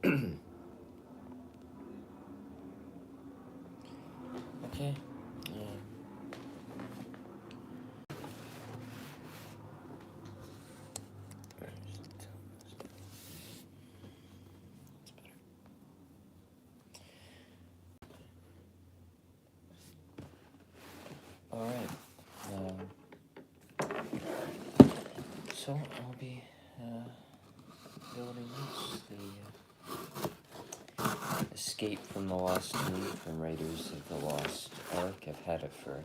Okay. Alright. So I'll be building this, the Escape from the Lost Tomb from Raiders of the Lost Ark. I've had it for,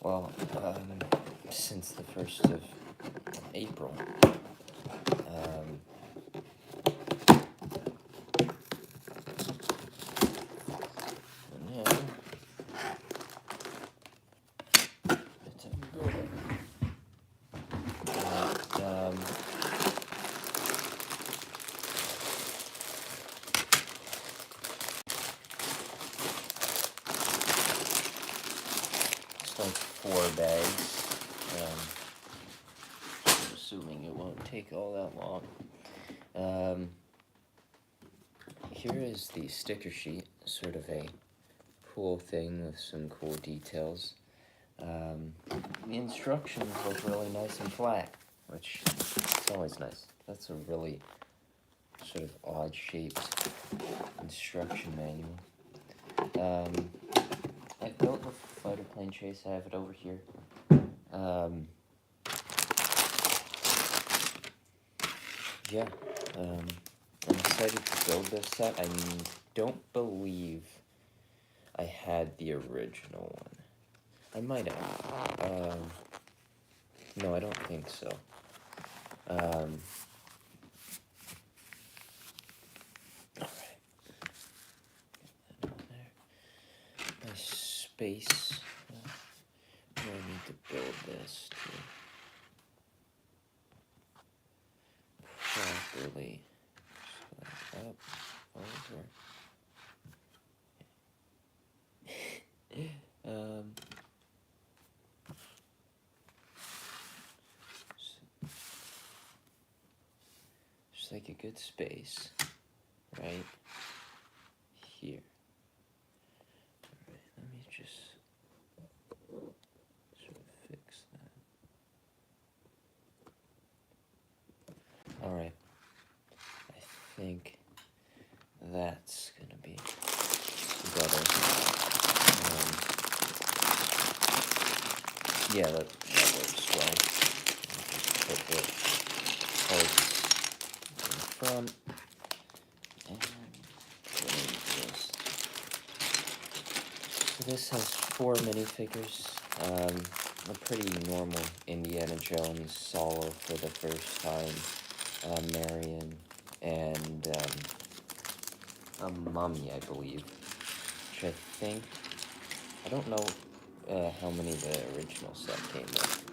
well, since the 1st of April. It's like 4 bags. I'm assuming it won't take all that long. Here is the sticker sheet, sort of a cool thing with some cool details. The instructions look really nice and flat, which is always nice. That's a really sort of odd-shaped instruction manual. I built the fighter plane chase. I have it over here. Yeah, I'm excited to build this set. I don't believe I had the original one. I might have. No, I don't think so. Alright. My space. I need to build this to properly slide up over. Just like a good space, right here. Alright, let me just sort of fix that. Alright, I think that's gonna be better. Yeah, that works well. I'll just put the parts in front and this. So this has 4 minifigures. A pretty normal Indiana Jones solo for the first time, Marion, and a mummy, I believe, which I think, I don't know how many the original set came with.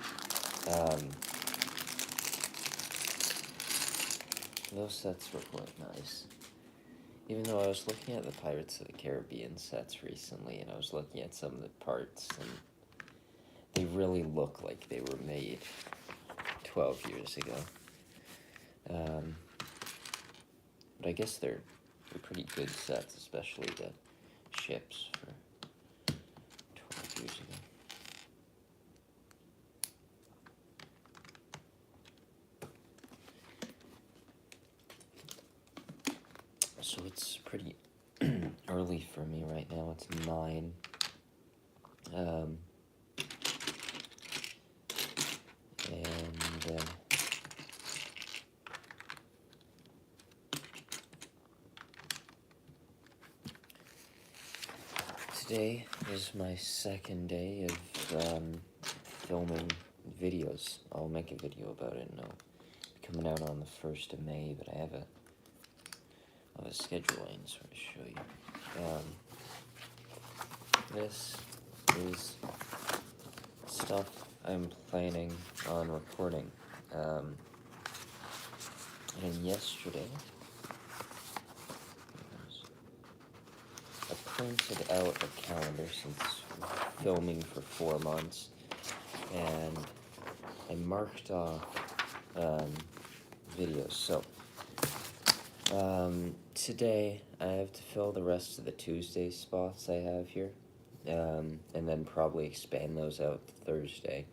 Those sets were quite nice. Even though I was looking at the Pirates of the Caribbean sets recently, and I was looking at some of the parts, and they really look like they were made 12 years ago. But I guess they're pretty good sets, especially the ships for 12 years ago. So it's pretty early for me right now. It's 9. Today is my second day of filming videos. I'll make a video about it, and it'll be coming out on the 1st of May, but I have a schedule I can sort of show you. This is stuff I'm planning on recording. And yesterday, I printed out a calendar since filming for 4 months, and I marked off videos. So Today I have to fill the rest of the Tuesday spots I have here, and then probably expand those out Thursday.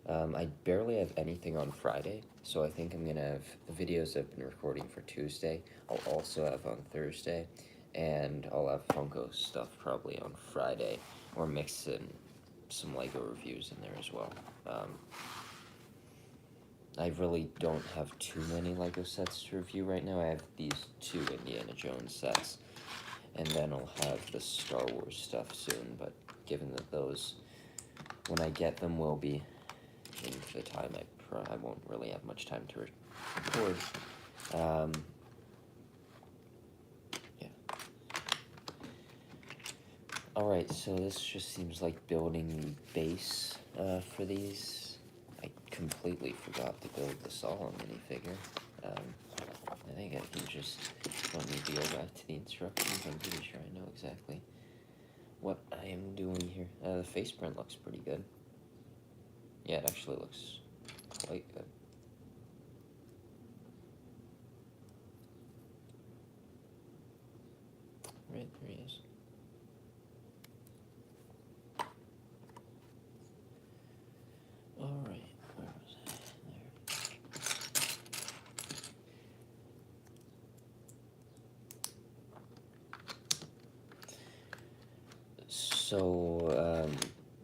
I barely have anything on Friday, so I think I'm gonna have the videos I've been recording for Tuesday. I'll also have on Thursday, and I'll have Funko stuff probably on Friday, or mix in some Lego reviews in there as well. I really don't have too many Lego sets to review right now. I have these 2 Indiana Jones sets, and then I'll have the Star Wars stuff soon, but given that those, when I get them, will be in the time I won't really have much time to record. Yeah. Alright, so this just seems like building the base for these. I completely forgot to build the Solo minifigure. I think I can just, don't need to go back to the instructions. I'm pretty sure I know exactly what I am doing here. The face print looks pretty good. Yeah, it actually looks quite good. Right, there he is. Alright, where was I? There. So,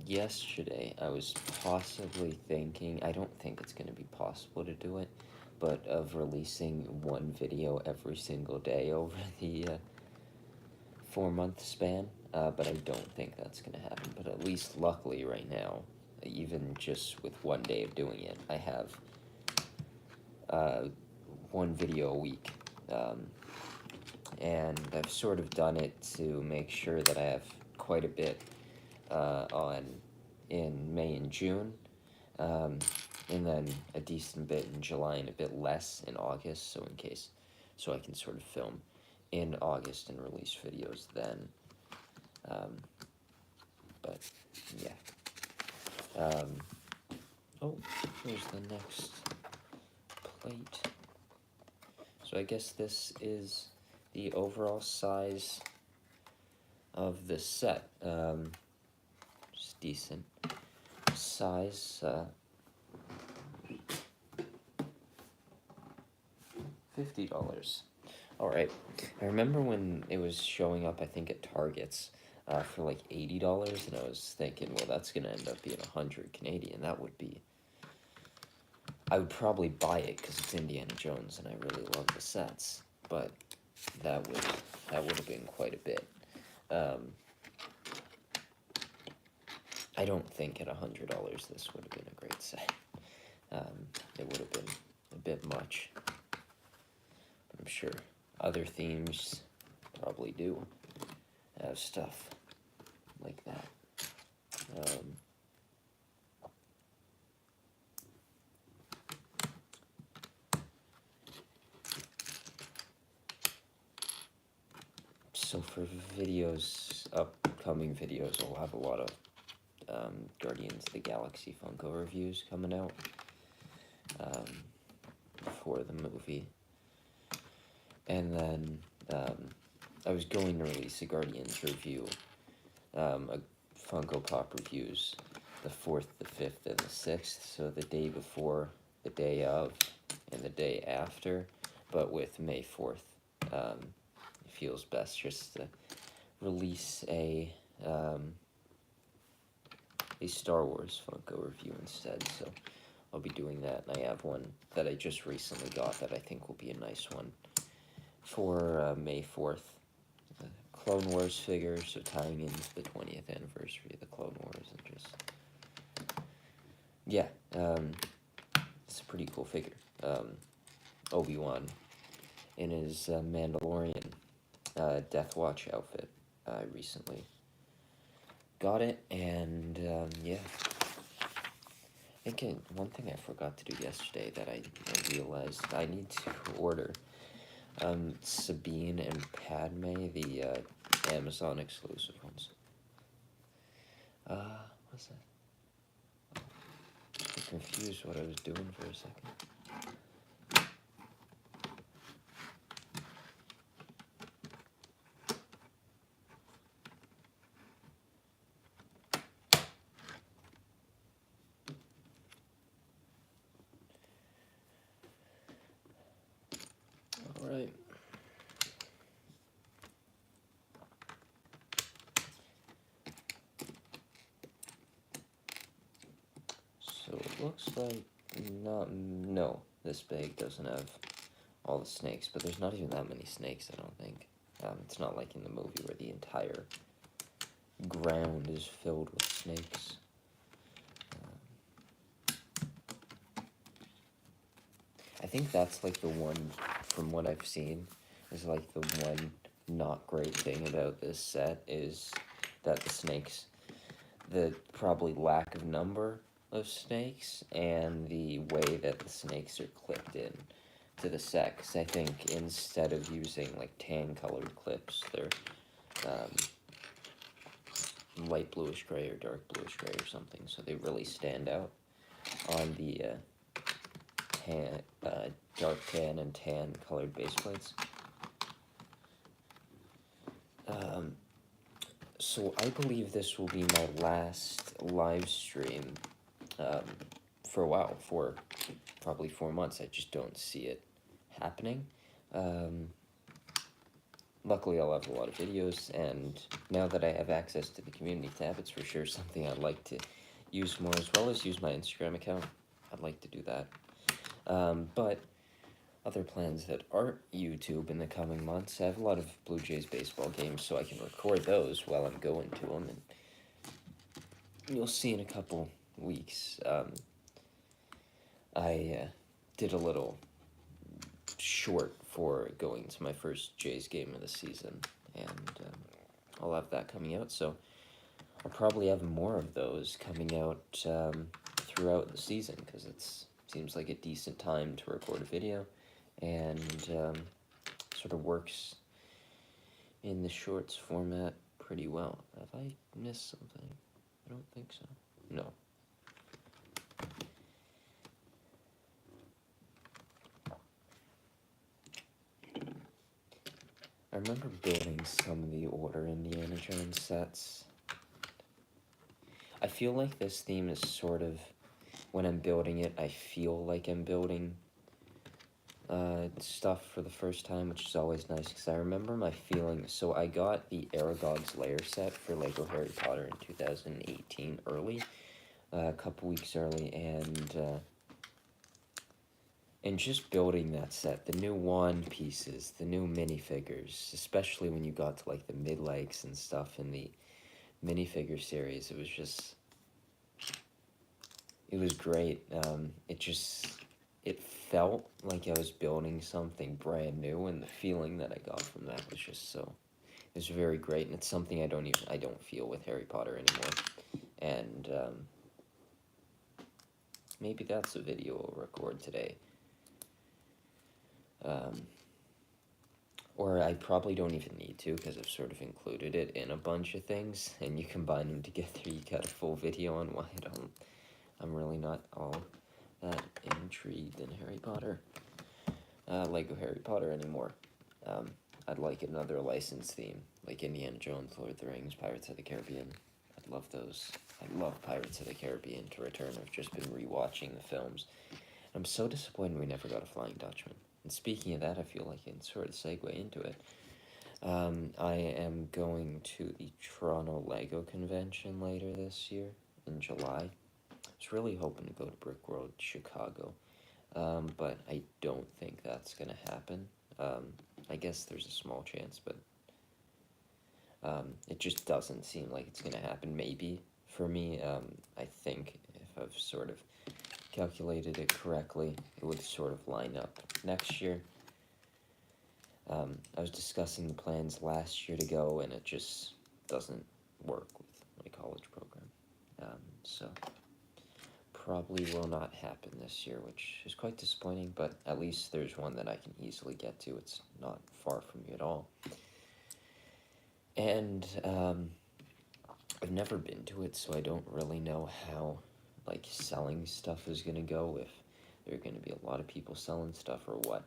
yesterday I was possibly thinking, I don't think it's going to be possible to do it, but of releasing one video every single day over the 4-month span, but I don't think that's going to happen. But at least luckily right now, even just with one day of doing it, I have one video a week, and I've sort of done it to make sure that I have quite a bit in May and June, and then a decent bit in July and a bit less in August, so I can sort of film in August and release videos then. But yeah. Oh, here's the next plate. So I guess this is the overall size of the set. Just decent size. $50. Alright, I remember when it was showing up, I think, at Targets for like $80, and I was thinking, well, that's gonna end up being 100 Canadian. That would be... I would probably buy it because it's Indiana Jones, and I really love the sets, but that would have been quite a bit. I don't think at $100 this would have been a great set. It would have been a bit much. I'm sure other themes probably do have stuff like that. So for videos, upcoming videos, I'll have a lot of Guardians of the Galaxy Funko reviews coming out for the movie. And then I was going to release a Guardians review, a Funko Pop reviews, the 4th, the 5th, and the 6th, so the day before, the day of, and the day after, but with May 4th. It feels best just to release a Star Wars Funko review instead, so I'll be doing that. And I have one that I just recently got that I think will be a nice one for May 4th. The Clone Wars figure, so tying into the 20th anniversary of the Clone Wars, and just... yeah, it's a pretty cool figure. Obi-Wan in his Mandalorian Death Watch outfit. I recently got it, and yeah. I think one thing I forgot to do yesterday that I realized I need to order Sabine and Padme, the Amazon exclusive ones. What's that? I'm confused what I was doing for a second. Alright. So it looks like no, this bag doesn't have all the snakes, but there's not even that many snakes, I don't think. It's not like in the movie where the entire ground is filled with snakes. I think that's like the one, from what I've seen, is like the one not great thing about this set is that the snakes, the probably lack of number of snakes and the way that the snakes are clipped in to the set. 'Cause I think instead of using like tan colored clips, they're light bluish gray or dark bluish gray or something, so they really stand out on the tan, dark tan and tan colored base plates. So I believe this will be my last live stream for a while, for probably 4 months. I just don't see it happening. Luckily, I'll have a lot of videos, and now that I have access to the community tab, it's for sure something I'd like to use more, as well as use my Instagram account. I'd like to do that. But other plans that aren't YouTube in the coming months, I have a lot of Blue Jays baseball games, so I can record those while I'm going to them, and you'll see in a couple weeks. I did a little short for going to my first Jays game of the season, and I'll have that coming out, so I'll probably have more of those coming out throughout the season, because it seems like a decent time to record a video, and sort of works in the shorts format pretty well. Have I missed something? I don't think so. No. I remember building some of the older Indiana Jones sets. I feel like this theme is sort of, when I'm building it, I feel like I'm building stuff for the first time, which is always nice, because I remember my feeling. So I got the Aragog's Lair set for LEGO Harry Potter in 2018 early, a couple weeks early, and just building that set, the new wand pieces, the new minifigures, especially when you got to like the mid-legs and stuff in the minifigure series, it was just, it was great. It felt like I was building something brand new, and the feeling that I got from that was just so, it was very great, and it's something I don't feel with Harry Potter anymore, and maybe that's a video I'll record today. Or I probably don't even need to, because I've sort of included it in a bunch of things, and you combine them together, you get a full video on why I'm really not all that intrigued in Harry Potter, LEGO Harry Potter anymore. I'd like another licensed theme, like Indiana Jones, Lord of the Rings, Pirates of the Caribbean. I'd love those. I love Pirates of the Caribbean to return. I've just been rewatching the films. I'm so disappointed we never got a Flying Dutchman. And speaking of that, I feel like I can sort of segue into it. I am going to the Toronto LEGO convention later this year, in July. I was really hoping to go to Brickworld Chicago, but I don't think that's going to happen. I guess there's a small chance, but it just doesn't seem like it's going to happen. Maybe for me, I think if I've sort of calculated it correctly, it would sort of line up next year. I was discussing the plans last year to go, and it just doesn't work with my college program. So probably will not happen this year, which is quite disappointing, but at least there's one that I can easily get to. It's not far from me at all. And I've never been to it, so I don't really know how like selling stuff is going to go, if there are going to be a lot of people selling stuff or what.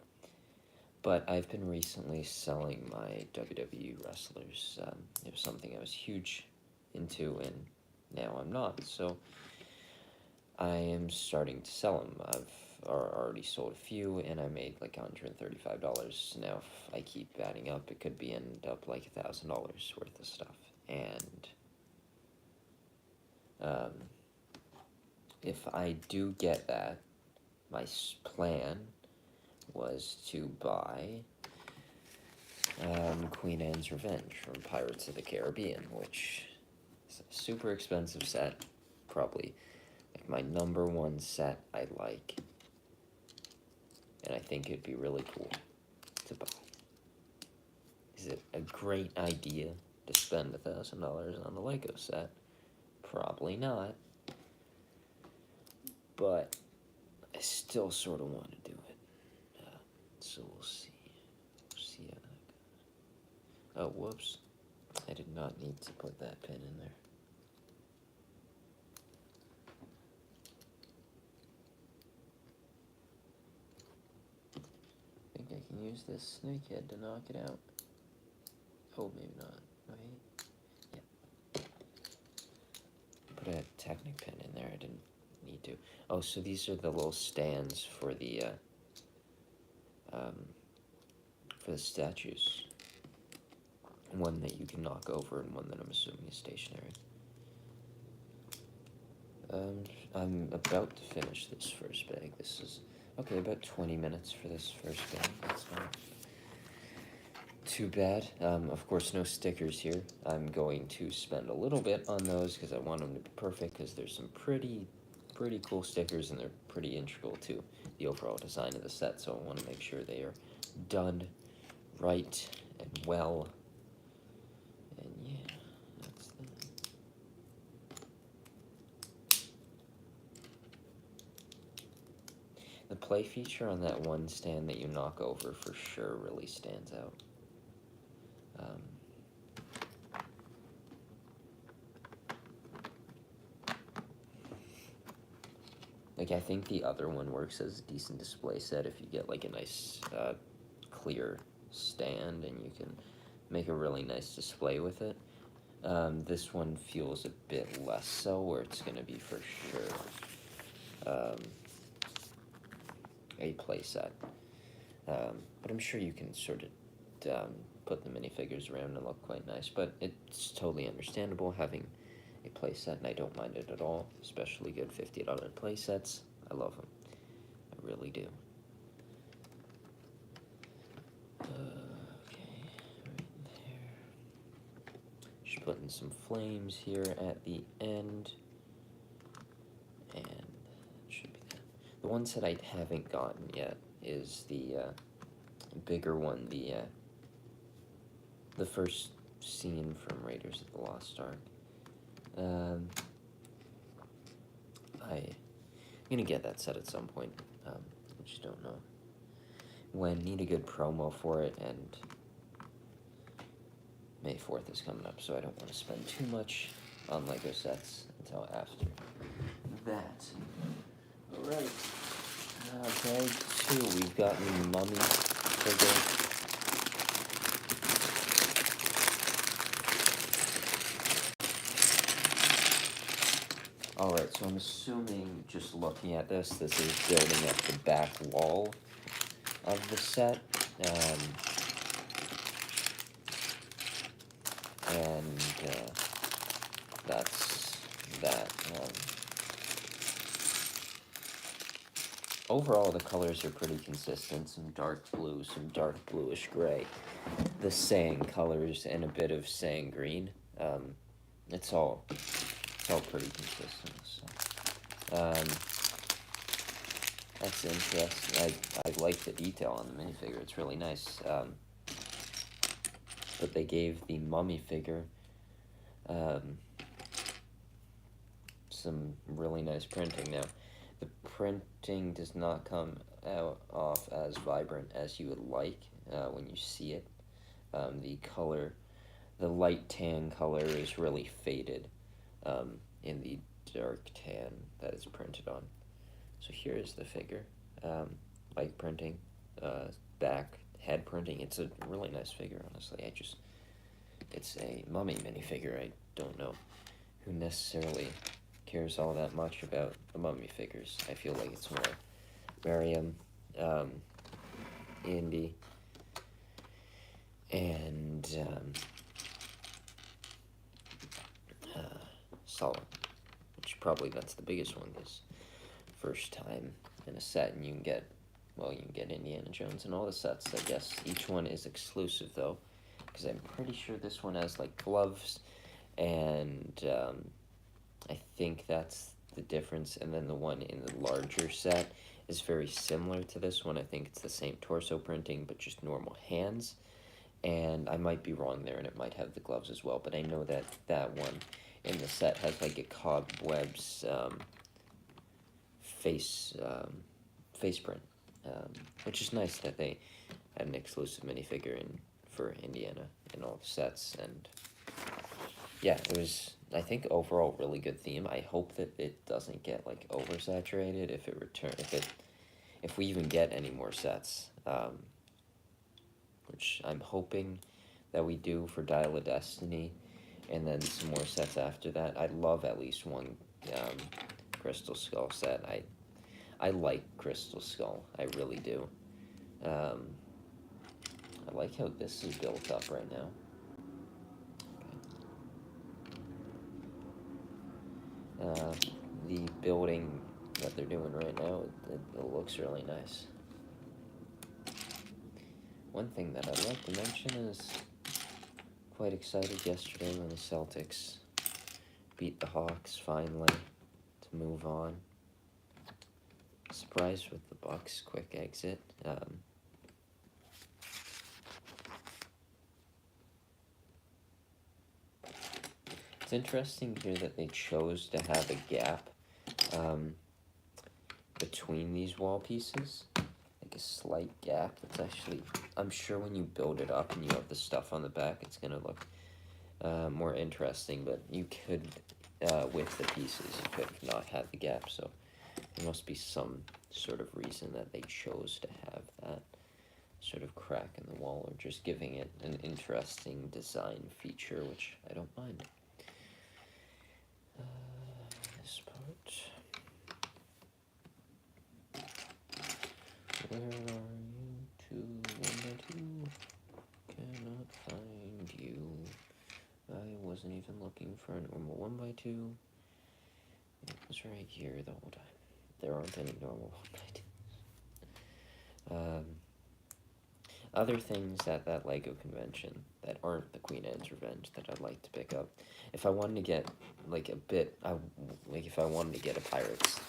But I've been recently selling my WWE wrestlers. It was something I was huge into, and now I'm not, so I am starting to sell them. I've already sold a few, and I made like $135. Now, if I keep adding up, it could be end up like $1,000 worth of stuff. And if I do get that, my plan was to buy Queen Anne's Revenge from Pirates of the Caribbean, which is a super expensive set, probably like my #1 set I like, and I think it'd be really cool to buy. Is it a great idea to spend $1,000 on the Lego set? Probably not, but I still sort of want to do it, so we'll see. We'll see how that goes. Oh, whoops. I did not need to put that pin in there. I think I can use this snakehead to knock it out. Oh, maybe not. Right? Yeah. Put a Technic pin in there. I didn't need to. Oh, so these are the little stands for the statues. One that you can knock over and one that I'm assuming is stationary. I'm about to finish this first bag. This is, okay, about 20 minutes for this first bag. That's not too bad. Of course, no stickers here. I'm going to spend a little bit on those because I want them to be perfect, because there's some pretty cool stickers, and they're pretty integral to the overall design of the set, so I want to make sure they are done right and well. And yeah, that's that. The play feature on that one stand that you knock over for sure really stands out. Like, I think the other one works as a decent display set if you get, like, a nice, clear stand, and you can make a really nice display with it. This one feels a bit less so, where it's going to be for sure a play set. But I'm sure you can sort of put the minifigures around and look quite nice, but it's totally understandable having a play set, and I don't mind it at all, especially good $50 play sets. I love them. I really do. Okay, right there. Just putting some flames here at the end, and that should be that. The ones that I haven't gotten yet is the bigger one, the first scene from Raiders of the Lost Ark. I'm gonna get that set at some point. I just don't know when. Need a good promo for it, and May 4th is coming up, so I don't want to spend too much on Lego sets until after that. Alright. Bag 2, we've got the Mummy figure. Alright, so I'm assuming, just looking at this is building up the back wall of the set. And that's that. Overall, the colors are pretty consistent. Some dark blue, some dark bluish gray. The same colors and a bit of sand green. It's all pretty consistent. So, that's interesting. I like the detail on the minifigure. It's really nice. But they gave the Mummy figure some really nice printing. Now, the printing does not come off as vibrant as you would like when you see it. The color, the light tan color, is really faded in the dark tan that is printed on. So here is the figure. Light printing, back, head printing. It's a really nice figure, honestly. It's a Mummy minifigure. I don't know who necessarily cares all that much about the Mummy figures. I feel like it's more Merriam, Indy, and Solid, which probably that's the biggest one, because first time in a set, and you can get, well, you can get Indiana Jones and all the sets. I guess each one is exclusive though, because I'm pretty sure this one has like gloves, and I think that's the difference. And then the one in the larger set is very similar to this one. I think it's the same torso printing, but just normal hands. And I might be wrong there, and it might have the gloves as well, but I know that that one in the set has like a Cobwebs face print, which is nice that they had an exclusive minifigure for Indiana in all the sets. And yeah, it was, I think, overall really good theme. I hope that it doesn't get like oversaturated if we even get any more sets, which I'm hoping that we do for Dial of Destiny, and then some more sets after that. I'd love at least one Crystal Skull set. I like Crystal Skull, I really do. I like how this is built up right now. The building that they're doing right now, it looks really nice. One thing that I'd like to mention is, quite excited yesterday when the Celtics beat the Hawks finally to move on. Surprised with the Bucks' quick exit. It's interesting here that they chose to have a gap between these wall pieces, like a slight gap. It's actually, I'm sure when you build it up and you have the stuff on the back, it's gonna look more interesting, but you could, with the pieces, you could not have the gap, so there must be some sort of reason that they chose to have that sort of crack in the wall, or just giving it an interesting design feature, which I don't mind. This part. Where are you? 2, 1 by 2. Cannot find you. I wasn't even looking for a normal 1 by 2. It was right here the whole time. There aren't any normal 1 by 2s. Other things at that LEGO convention that aren't the Queen Anne's Revenge that I'd like to pick up. If I wanted to get like a bit, if I wanted to get a pirate's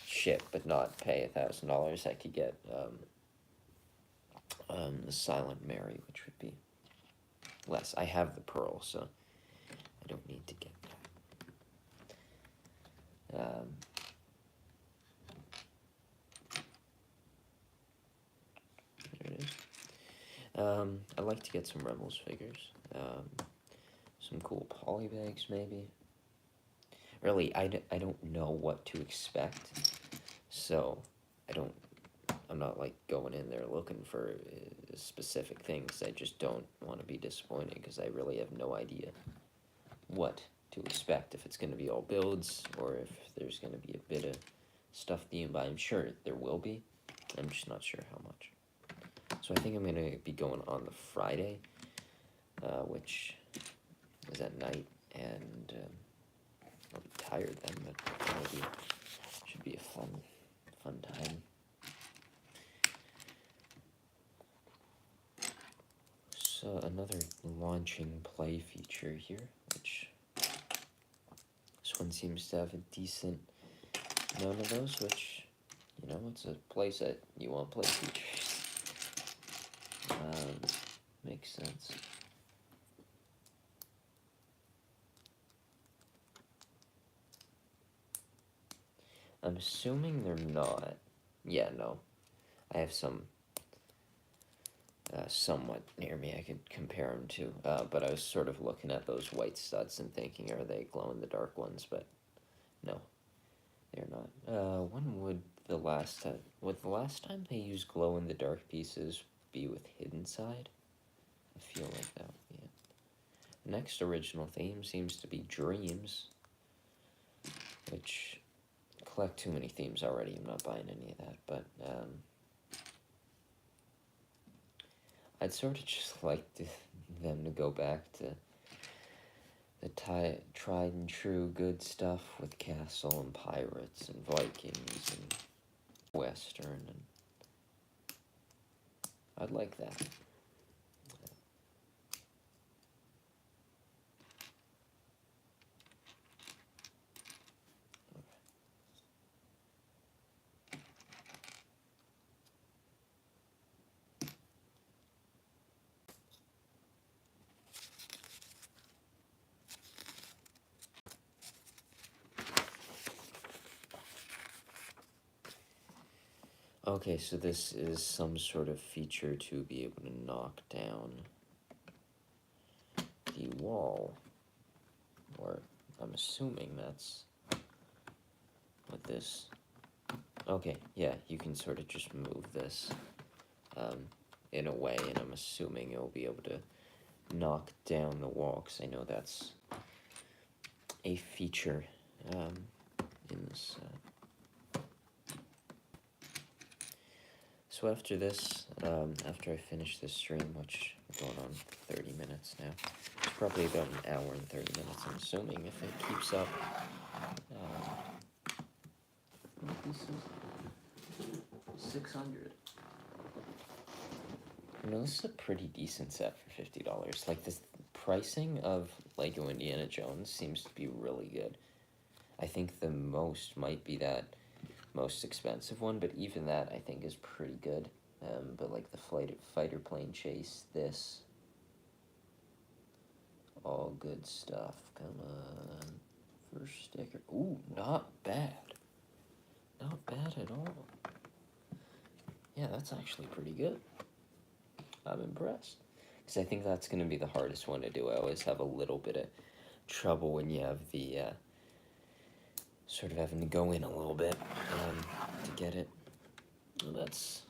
ship but not pay $1,000, I could get the Silent Mary, which would be less. I have the Pearl, so I don't need to get that. There it is. I'd like to get some Rebels figures. Some cool polybags, maybe. Really, I don't know what to expect, so I'm not like going in there looking for specific things. I just don't want to be disappointed, because I really have no idea what to expect, if it's going to be all builds, or if there's going to be a bit of stuff that you can buy. I'm sure there will be, I'm just not sure how much. So I think I'm going to be going on the Friday, which is at night, and I'll be tired then, but maybe should be a fun time. So another launching play feature here, which this one seems to have a decent amount of those, which, you know, it's a playset, you want play features. Makes sense. I'm assuming they're not. Yeah, no. I have some somewhat near me I could compare them to, but I was sort of looking at those white studs and thinking, are they glow-in-the-dark ones? But no, they're not. When would the last time they used glow-in-the-dark pieces be with Hidden Side? I feel like that would be it. The next original theme seems to be Dreams, which collect too many themes already. I'm not buying any of that, but I'd sort of just like them to go back to the tried and true good stuff with Castle and Pirates and Vikings and Western, and I'd like that. Okay, so this is some sort of feature to be able to knock down the wall, or I'm assuming that's what this... Okay, yeah, you can sort of just move this in a way, and I'm assuming you'll be able to knock down the wall, because I know that's a feature in this. So after this, after I finish this stream, which is going on 30 minutes now, it's probably about an hour and 30 minutes, I'm assuming, if it keeps up. This is 600. You know, this is a pretty decent set for $50. Like, this pricing of Lego Indiana Jones seems to be really good. I think the most might be that most expensive one, but even that I think is pretty good. But like the fighter plane chase, this, all good stuff. Come on, first sticker. Ooh, not bad. Not bad at all. Yeah, that's actually pretty good. I'm impressed. Because I think that's going to be the hardest one to do. I always have a little bit of trouble when you have the, sort of having to go in a little bit to get it. Well, that's...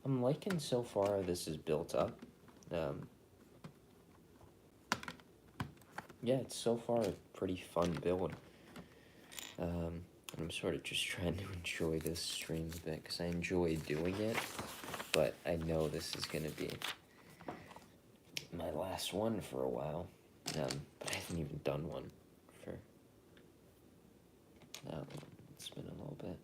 I'm liking so far this is built up. Yeah, it's so far a pretty fun build. I'm sort of just trying to enjoy this stream a bit, because I enjoy doing it, but I know this is going to be my last one for a while. But I haven't even done one for that one. It's been a little bit.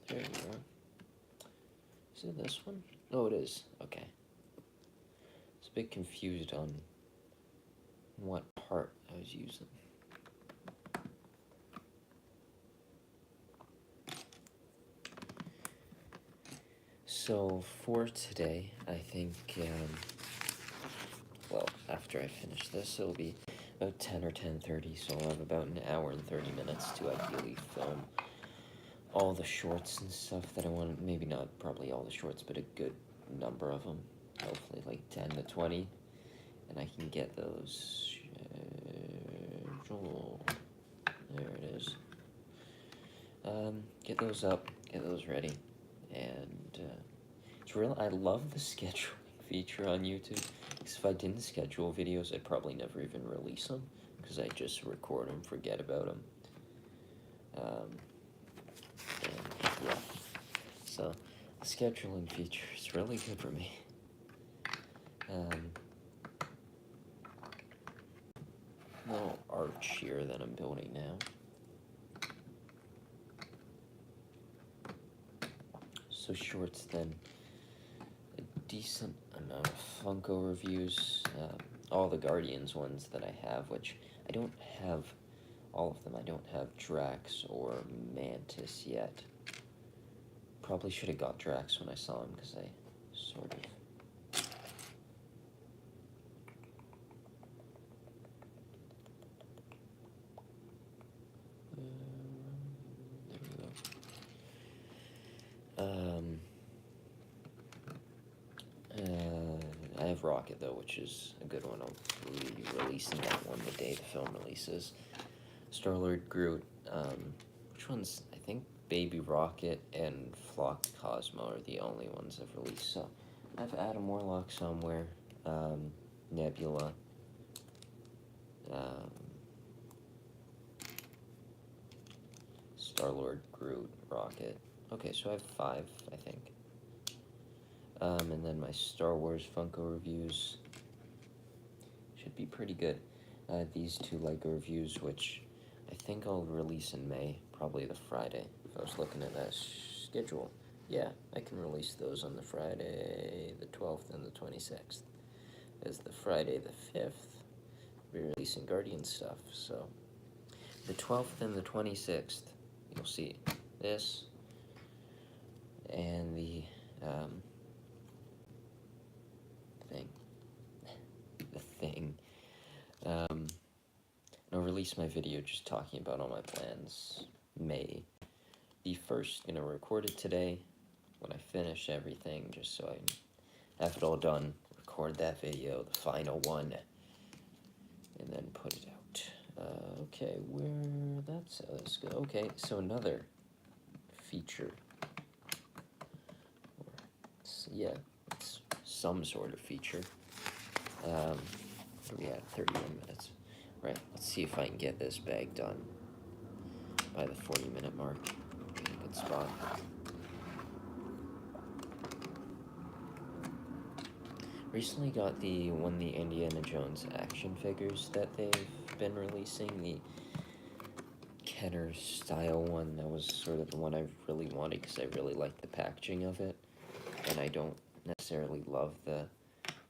There you go. Is it this one? Oh, it is. Okay. I was a bit confused on what part I was using. So for today, I think, well, after I finish this, it'll be about 10 or 10:30, so I'll have about an hour and 30 minutes to ideally film all the shorts and stuff that I want. Maybe not probably all the shorts, but a good number of them. Hopefully like 10 to 20, and I can get those there it is. Get those up, get those ready, and it's real. I love the scheduling feature on YouTube, because if I didn't schedule videos, I'd probably never even release them, because I just record them, forget about them. And yeah, so the scheduling feature is really good for me. Little arch here that I'm building now. So shorts then, a decent amount of Funko reviews, all the Guardians ones that I have, which I don't have all of them. I don't have Drax or Mantis yet. Probably should have got Drax when I saw him, because I sort of... there we go. I have have Rocket, though, which is a good one. I'll be releasing that one the day the film releases. Star-Lord, Groot, which ones? I think Baby Rocket and Flock Cosmo are the only ones I've released. So I have Adam Warlock somewhere, Nebula, Star-Lord, Groot, Rocket. Okay, so I have 5, I think. And then my Star Wars Funko reviews should be pretty good. These 2 LEGO reviews, which I think I'll release in May, probably the Friday. If I was looking at that schedule, yeah, I can release those on the Friday the 12th and the 26th. As the Friday the 5th, we're releasing Guardian stuff, so the 12th and the 26th, you'll see this, and the, thing. And I'll release my video just talking about all my plans May the 1st. Gonna record it today when I finish everything, just so I have it all done. Record that video, the final one, and then put it out. Okay, that's how this goes. Okay, so another feature. Yeah, it's some sort of feature. We had 31 minutes. Right, let's see if I can get this bag done by the 40-minute mark. Good spot. Recently got the Indiana Jones action figures that they've been releasing. The Kenner style one, that was sort of the one I really wanted because I really liked the packaging of it. And I don't necessarily love the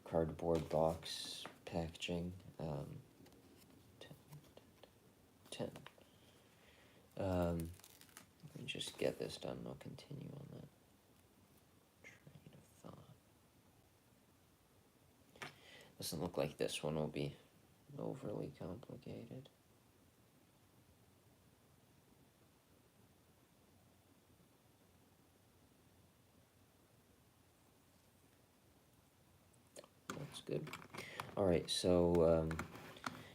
cardboard box packaging. 10. Let me just get this done and I'll continue on that train of thought. Doesn't look like this one will be overly complicated. That's good. Alright, so,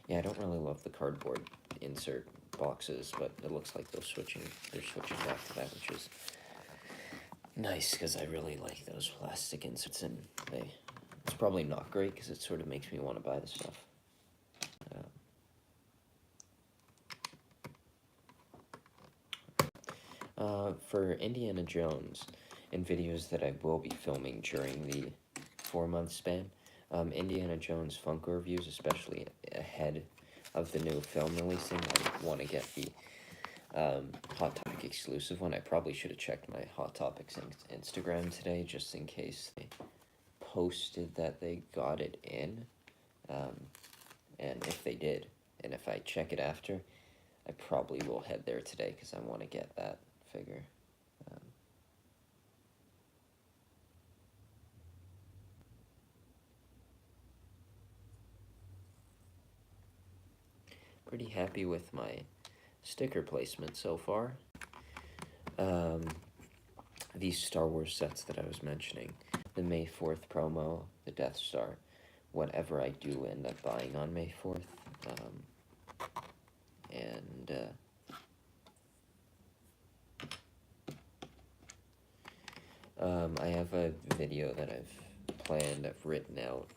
yeah, I don't really love the cardboard insert boxes, but it looks like they're switching back to that, which is nice, because I really like those plastic inserts, and it's probably not great, because it sort of makes me want to buy the stuff. For Indiana Jones, and videos that I will be filming during the 4-month span, Indiana Jones Funko reviews, especially ahead of the new film releasing. I want to get the Hot Topic exclusive one. I probably should have checked my Hot Topics Instagram today, just in case they posted that they got it in, and if they did, and if I check it after, I probably will head there today, because I want to get that figure. Pretty happy with my sticker placement so far. These Star Wars sets that I was mentioning, the May 4th promo, the Death Star, whatever I do end up buying on May 4th, I have a video that I've planned, I've written out.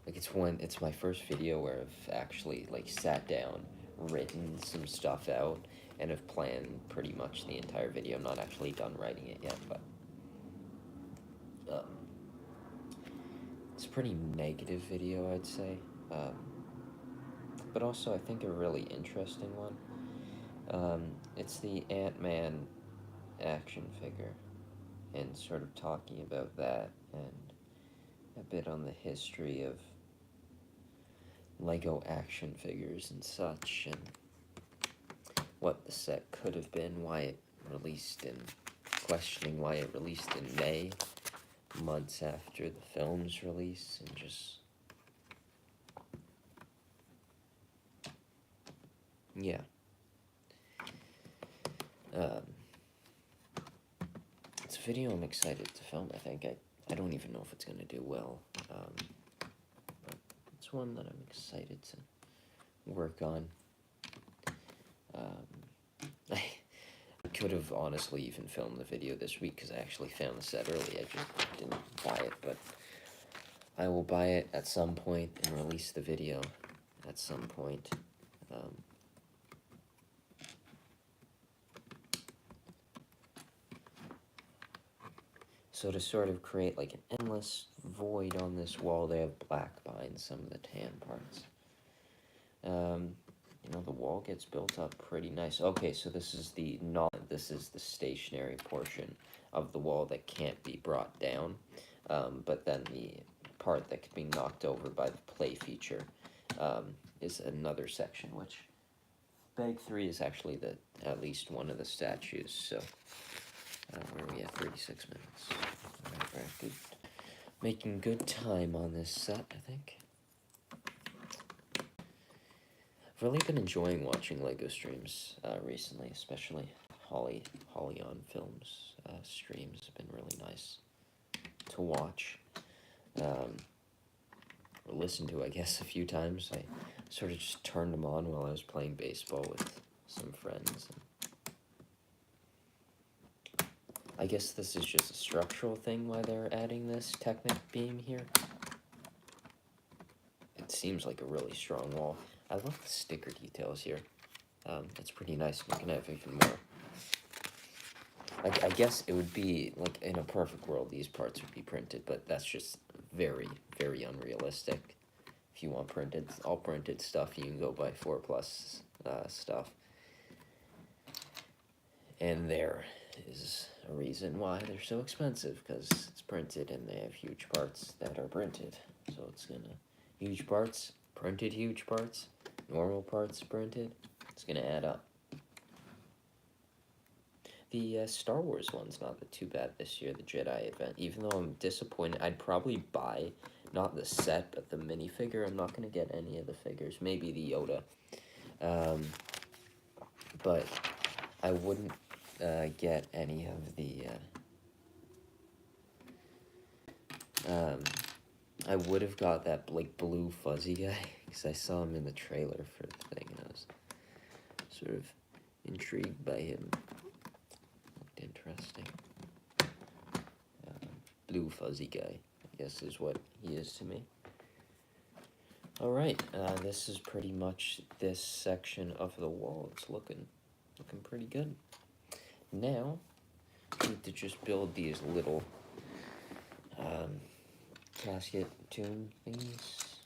Like, it's my first video where I've actually, like, sat down, written some stuff out, and have planned pretty much the entire video. I'm not actually done writing it yet, but it's a pretty negative video, I'd say, but also I think a really interesting one. It's the Ant-Man action figure, and sort of talking about that, and a bit on the history of LEGO action figures and such, and what the set could have been, why it released in, questioning why it released in May, months after the film's release, and just, yeah. It's a video I'm excited to film, I think. I don't even know if it's going to do well. that's one that I'm excited to work on. I could have honestly even filmed the video this week because I actually found the set early. I just didn't buy it, but I will buy it at some point and release the video at some point. So to sort of create like an endless void on this wall, they have black behind some of the tan parts. You know, the wall gets built up pretty nice. Okay, so this is the stationary portion of the wall that can't be brought down. But then the part that could be knocked over by the play feature is another section, which Bag 3 is actually at least one of the statues. So where are we at? 36 minutes. All right, very good. Making good time on this set, I think. I've really been enjoying watching LEGO streams recently, especially Holly on Films streams have been really nice to watch. Or listen to, I guess, a few times. I sort of just turned them on while I was playing baseball with some friends. I guess this is just a structural thing why they're adding this Technic beam here. It seems like a really strong wall. I love the sticker details here. It's pretty nice. You can have even more. I guess it would be, like, in a perfect world, these parts would be printed, but that's just very, very unrealistic. If you want all printed stuff, you can go buy 4+ stuff. And there is a reason why they're so expensive, because it's printed and they have huge parts that are printed. So it's gonna, huge parts, printed huge parts, normal parts printed, it's gonna add up. The Star Wars one's not too bad this year, the Jedi event. Even though I'm disappointed, I'd probably buy, not the set, but the minifigure. I'm not going to get any of the figures. Maybe the Yoda. But I wouldn't get any of the... I would have got that, like, blue fuzzy guy, because I saw him in the trailer for the thing, and I was sort of intrigued by him. Interesting. Blue fuzzy guy, I guess, is what he is to me. Alright, this is pretty much this section of the wall. It's looking pretty good. Now, I need to just build these little casket tomb thingies.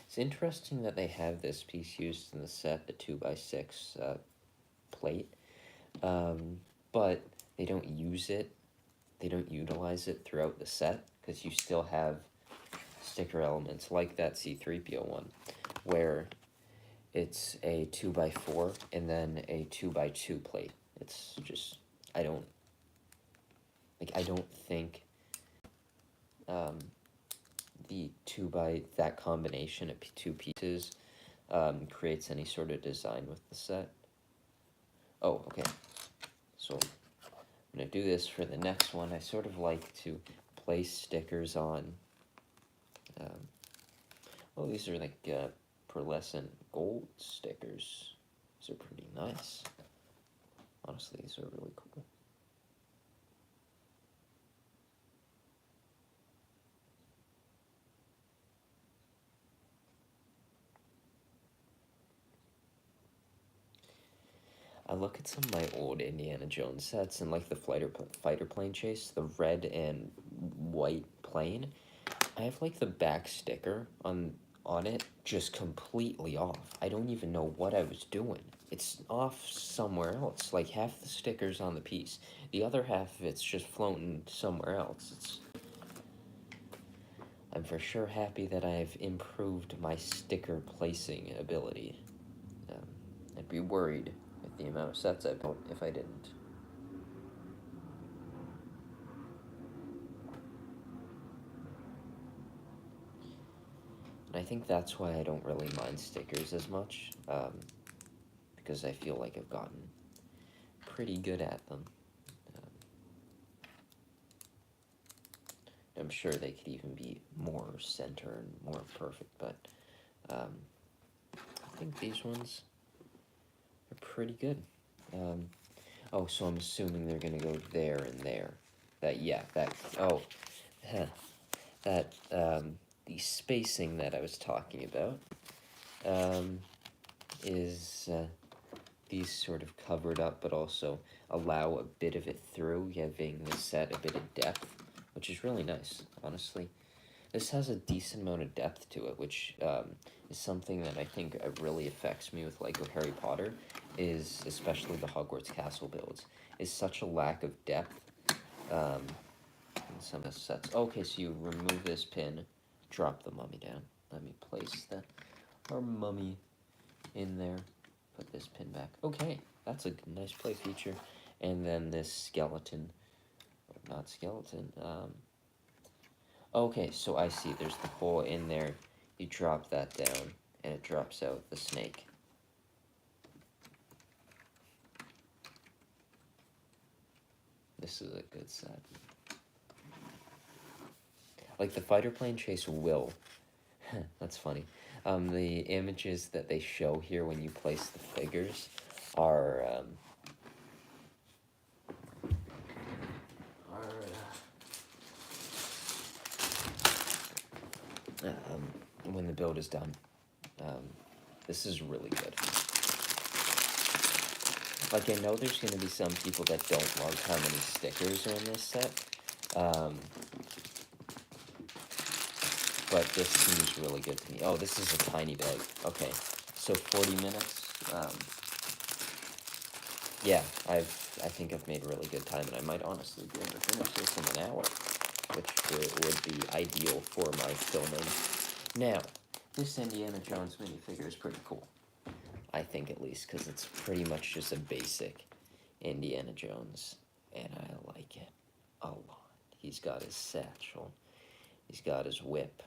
It's interesting that they have this piece used in the set, the 2x6 plate. But they don't use it, they don't utilize it throughout the set, because you still have sticker elements like that C-3PO one, where it's a 2x4 and then a 2x2 plate. It's just, I don't think that combination of two pieces creates any sort of design with the set. Oh, okay. So I'm going to do this for the next one. I sort of like to place stickers on, well, these are like pearlescent gold stickers. These are pretty nice. Honestly, these are really cool. I look at some of my old Indiana Jones sets and like the fighter plane chase, the red and white plane. I have like the back sticker on it just completely off. I don't even know what I was doing. It's off somewhere else. Like half the sticker's on the piece. The other half of it's just floating somewhere else. I'm for sure happy that I've improved my sticker placing ability. I'd be worried with the amount of sets I built if I didn't. And I think that's why I don't really mind stickers as much, because I feel like I've gotten pretty good at them. I'm sure they could even be more center and more perfect, but I think these ones are pretty good. Oh, so I'm assuming they're gonna go there and there. Huh, that, the spacing that I was talking about, is, these sort of covered up, but also allow a bit of it through, giving the set a bit of depth, which is really nice, honestly. This has a decent amount of depth to it, which is something that I think really affects me with Lego Harry Potter, is especially the Hogwarts Castle builds, is such a lack of depth in some of the sets. Okay, so you remove this pin, drop the mummy down. Let me place our mummy in there. Put this pin back. Okay, that's a nice play feature. And then this skeleton, or not skeleton. Okay, so I see. There's the hole in there. You drop that down, and it drops out the snake. This is a good set. Like the fighter plane chase will. That's funny. The images that they show here when you place the figures are when the build is done. This is really good. Like, I know there's going to be some people that don't love how many stickers are in this set, but this seems really good to me. Oh, this is a tiny bag. Okay, so 40 minutes. Yeah, I think I've made a really good time, and I might honestly be able to finish this in an hour, which would be ideal for my filming. Now, this Indiana Jones minifigure is pretty cool. I think, at least, because it's pretty much just a basic Indiana Jones, and I like it a lot. He's got his satchel. He's got his whip.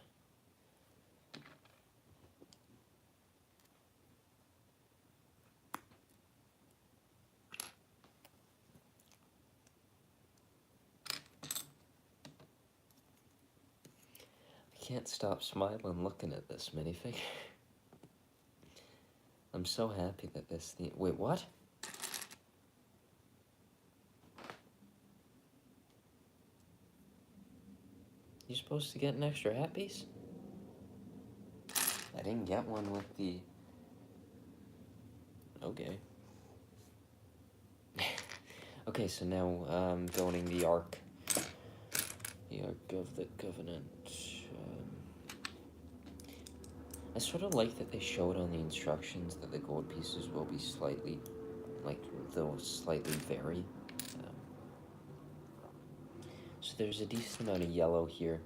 I can't stop smiling looking at this minifigure. I'm so happy that this thing... Wait, what? You supposed to get an extra hat piece? I didn't get one with the... Okay. Okay, so now, going the Ark. The Ark of the Covenant. I sort of like that they showed on the instructions that the gold pieces will be slightly, like, they'll slightly vary. So there's a decent amount of yellow here.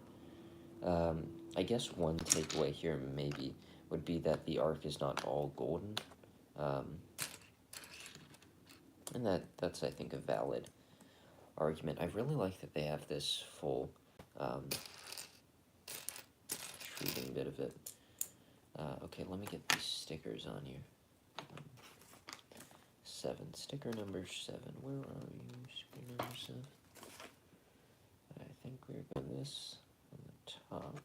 I guess one takeaway here maybe would be that the Ark is not all golden. And that's, I think, a valid argument. I really like that they have this full treating bit of it. Okay, let me get these stickers on here. 7, sticker number 7. Where are you, sticker number 7? I think we're going this on the top.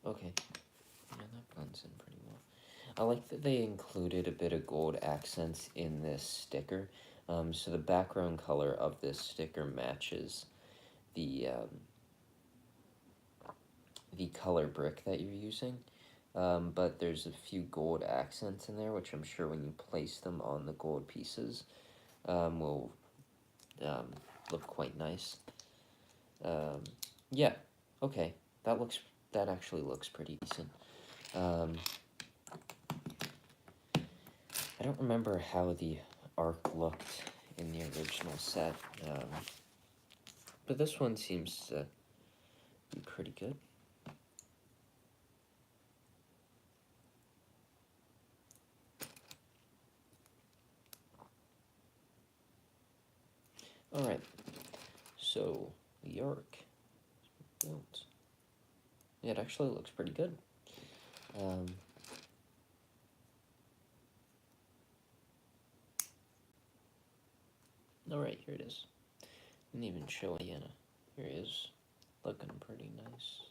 Okay, yeah, that blends in pretty well. I like that they included a bit of gold accents in this sticker. So the background color of this sticker matches the color brick that you're using. But there's a few gold accents in there, which I'm sure when you place them on the gold pieces will look quite nice. Yeah, okay, that actually looks pretty decent. I don't remember how the Ark looked in the original set, but this one seems to be pretty good. Alright, so York built. Yeah, it actually looks pretty good. Alright, here it is. Didn't even show Vienna. Here it is. Looking pretty nice.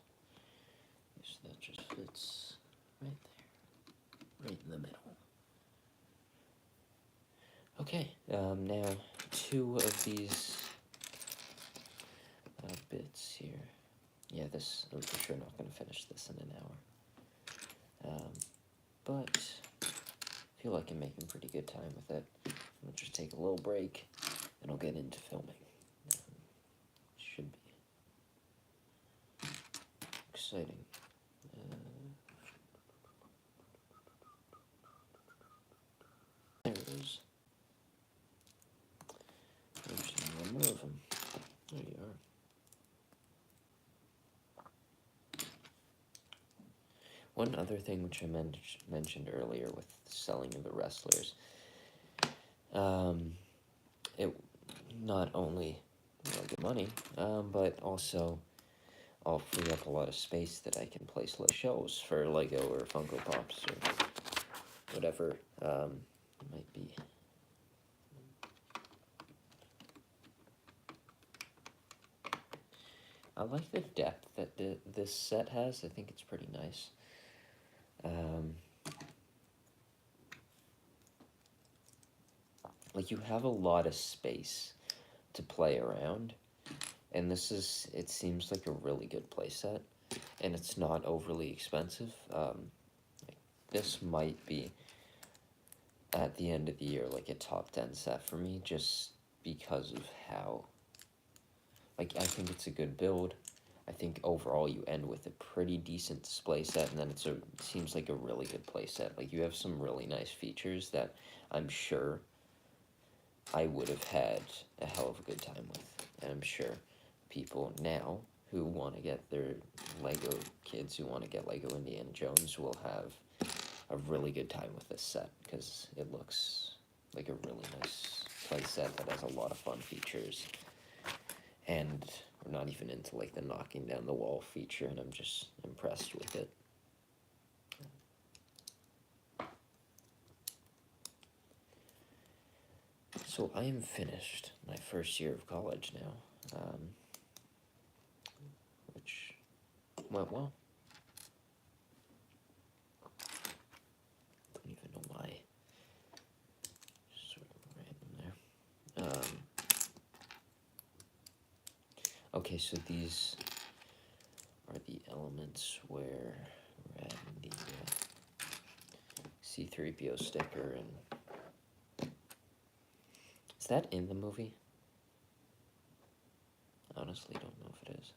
So that just fits right there. Right in the middle. Okay, now 2 of these bits here. Yeah, I'm for sure not going to finish this in an hour. But I feel like I'm making pretty good time with it. I'll just take a little break and I'll get into filming. Should be exciting. There it is. I'm just going to remove them. There you are. One other thing which I mentioned earlier with selling of the wrestlers, it not only get money, but also I'll free up a lot of space that I can place like shelves for Lego or Funko Pops or whatever it might be. I like the depth that this set has. I think it's pretty nice. Like, you have a lot of space to play around, and it seems like a really good play set, and it's not overly expensive. This might be, at the end of the year, like a top 10 set for me, just because of how, like, I think it's a good build. I think overall you end with a pretty decent display set, and then it seems like a really good play set. Like, you have some really nice features that I'm sure I would have had a hell of a good time with. And I'm sure people now who want to get their Lego kids who want to get Lego Indiana Jones will have a really good time with this set, because it looks like a really nice play set that has a lot of fun features. And we're not even into like the knocking down the wall feature, and I'm just impressed with it. So I am finished my first year of college now, which went well. Don't even know why. Just sort of right in there. Okay, so these are the elements where we're adding the C-3PO sticker, and is that in the movie? Honestly, don't know if it is.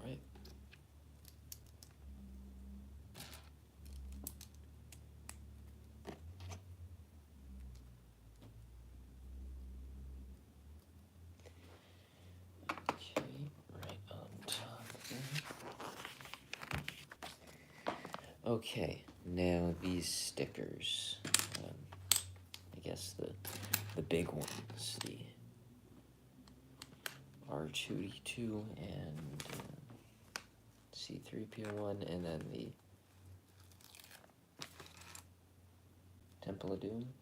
Alright. Okay, right on top there. Okay, now these stickers. I guess the big ones, the R2-D2 and C-3PO one, and then the Temple of Doom.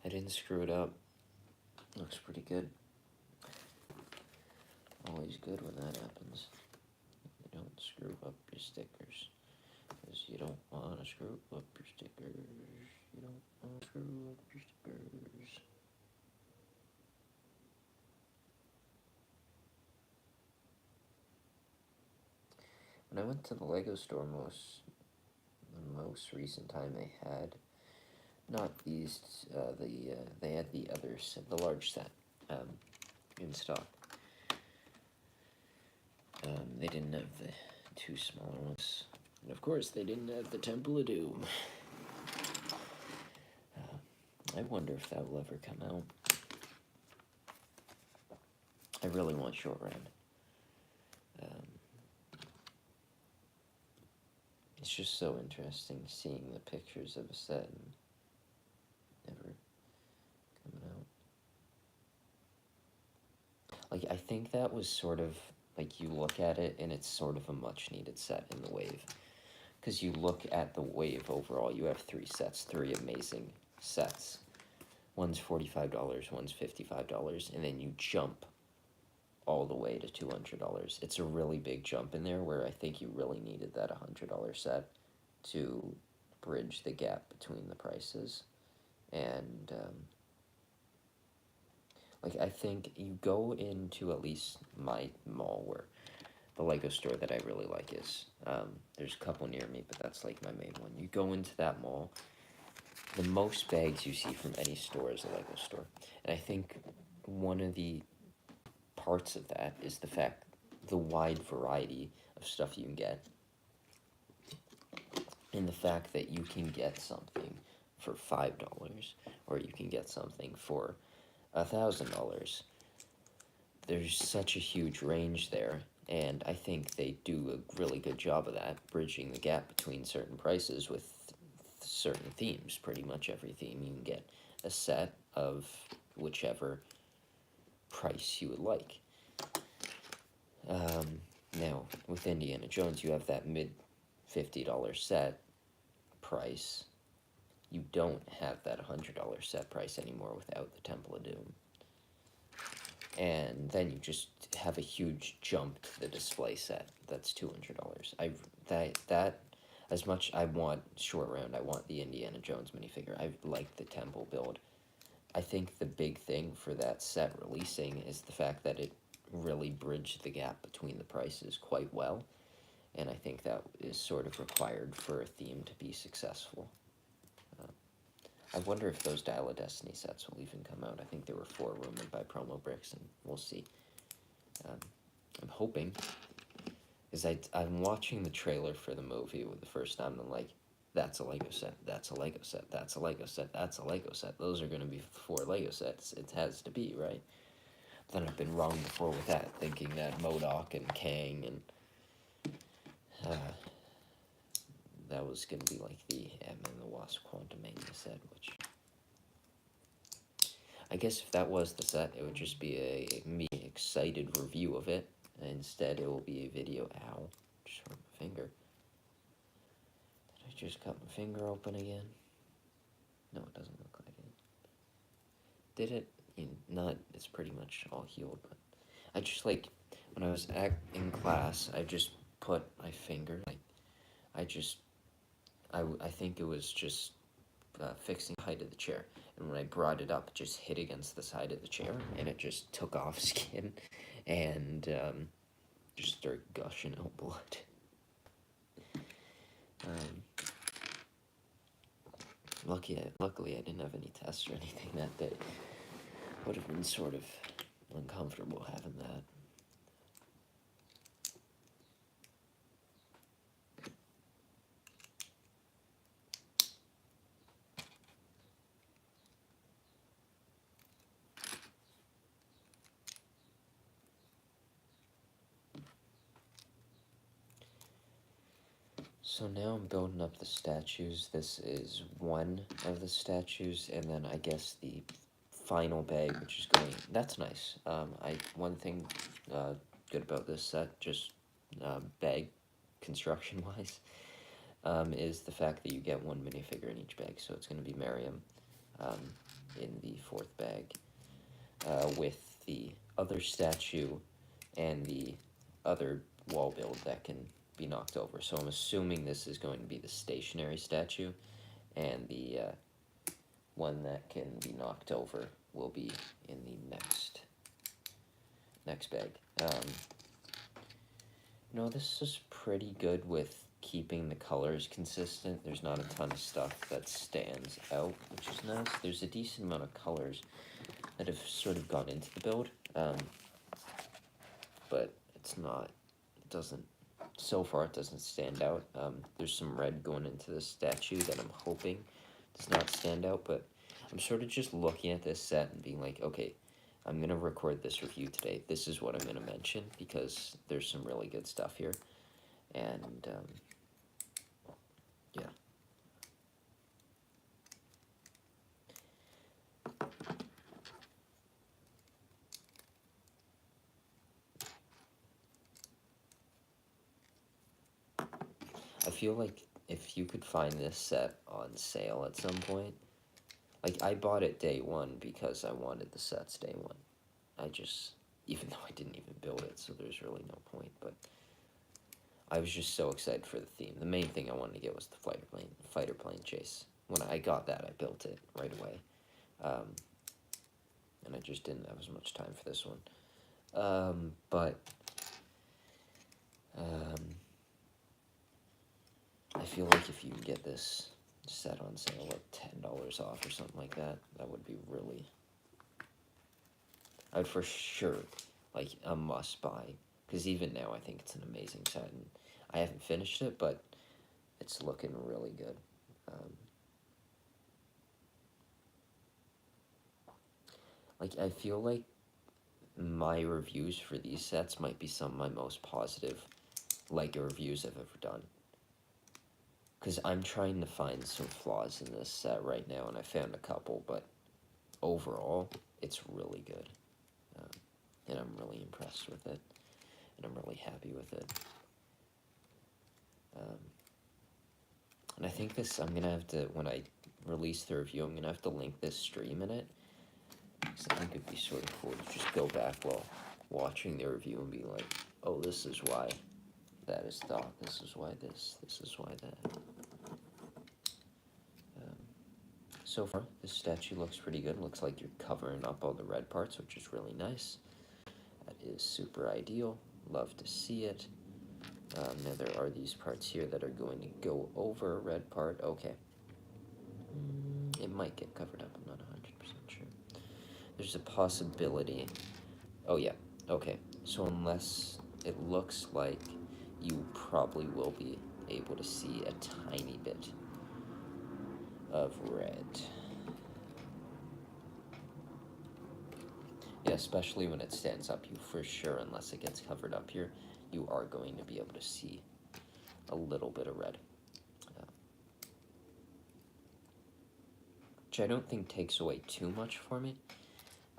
I didn't screw it up. Looks pretty good. Always good when that happens. You don't screw up your stickers, because you don't want to screw up your stickers. You don't want to screw up your stickers. When I went to the Lego store the most recent time they had, not these, they had the others, the large set, in stock. They didn't have the two smaller ones. And of course, they didn't have the Temple of Doom. I wonder if that will ever come out. I really want Short Round. It's just so interesting seeing the pictures of a set and never coming out. Like, I think that was sort of, like, you look at it and it's sort of a much needed set in the wave. Because you look at the wave overall, you have 3 sets, 3 amazing sets. One's $45, one's $55, and then you jump all the way to $200. It's a really big jump in there where I think you really needed that $100 set to bridge the gap between the prices. And like, I think you go into at least my mall where the Lego store that I really like is, there's a couple near me, but that's like my main one. You go into that mall, the most bags you see from any store is a Lego store. And I think one of the parts of that is the wide variety of stuff you can get, and the fact that you can get something for $5 or you can get something for $1,000. There's such a huge range there, and I think they do a really good job of that, bridging the gap between certain prices with certain themes. Pretty much every theme you can get a set of whichever price you would like. Now, with Indiana Jones, you have that mid-$50 set price. You don't have that $100 set price anymore without the Temple of Doom. And then you just have a huge jump to the display set. That's $200. As much I want Short Round, I want the Indiana Jones minifigure. I like the Temple build. I think the big thing for that set releasing is the fact that it really bridged the gap between the prices quite well, and I think that is sort of required for a theme to be successful. I wonder if those Dial of Destiny sets will even come out. I think there were 4 rumored by Promo Bricks, and we'll see. I'm hoping, because I'm watching the trailer for the movie the first time, and I'm like, that's a Lego set, that's a Lego set, that's a Lego set, that's a Lego set. Those are going to be 4 Lego sets. It has to be, right? Then I've been wrong before with that, thinking that MODOK and Kang and that was going to be like the Ant-Man and the Wasp Quantumania set, which I guess if that was the set, it would just be a me excited review of it. Instead, it will be a video. Ow, just hurt my finger. Did I just cut my finger open again? No, it doesn't look like it. Did it? Not, it's pretty much all healed, but I just, like, when I was in class, I just put my finger, like, I think it was just fixing the height of the chair, and when I brought it up, it just hit against the side of the chair, and it just took off skin, and just started gushing out blood. Luckily, I didn't have any tests or anything that day. Would have been sort of uncomfortable having that. So now I'm building up the statues. This is one of the statues, and then I guess the final bag, which is going. That's nice. One thing good about this set, just bag construction wise, is the fact that you get 1 minifigure in each bag. So it's going to be Miriam in the 4th bag, with the other statue and the other wall build that can be knocked over. So I'm assuming this is going to be the stationary statue, and the one that can be knocked over will be in the next bag. This is pretty good with keeping the colors consistent. There's not a ton of stuff that stands out, which is nice. There's a decent amount of colors that have sort of gone into the build, but it's not doesn't, so far it doesn't stand out. There's some red going into the statue that I'm hoping does not stand out, but I'm sort of just looking at this set and being like, okay, I'm going to record this review today. This is what I'm going to mention because there's some really good stuff here. And, yeah. I feel like if you could find this set on sale at some point, like, I bought it day one because I wanted the sets day one. I just, even though I didn't even build it, so there's really no point, but I was just so excited for the theme. The main thing I wanted to get was the fighter plane chase. When I got that, I built it right away. And I just didn't have as much time for this one. I feel like if you can get this set on sale at $10 off or something like that, that would be really, I would for sure, like, a must buy. Because even now, I think it's an amazing set. And I haven't finished it, but it's looking really good. Like, I feel like my reviews for these sets might be some of my most positive LEGO reviews I've ever done. Because I'm trying to find some flaws in this set right now, and I found a couple, but overall, it's really good. And I'm really impressed with it, and I'm really happy with it. And I think this, I'm going to have to, when I release the review, I'm going to have to link this stream in it. Because I think it'd be sort of cool to just go back while watching the review and be like, oh, this is why that is thought, this is why this is why that. So far, this statue looks pretty good. Looks like you're covering up all the red parts, which is really nice. That is super ideal. Love to see it. Now there are these parts here that are going to go over a red part. Okay. It might get covered up. I'm not 100% sure. There's a possibility. Oh, yeah. Okay. So unless it looks like you probably will be able to see a tiny bit of red. Yeah, especially when it stands up, you for sure, unless it gets covered up here, you are going to be able to see a little bit of red. Which I don't think takes away too much for me,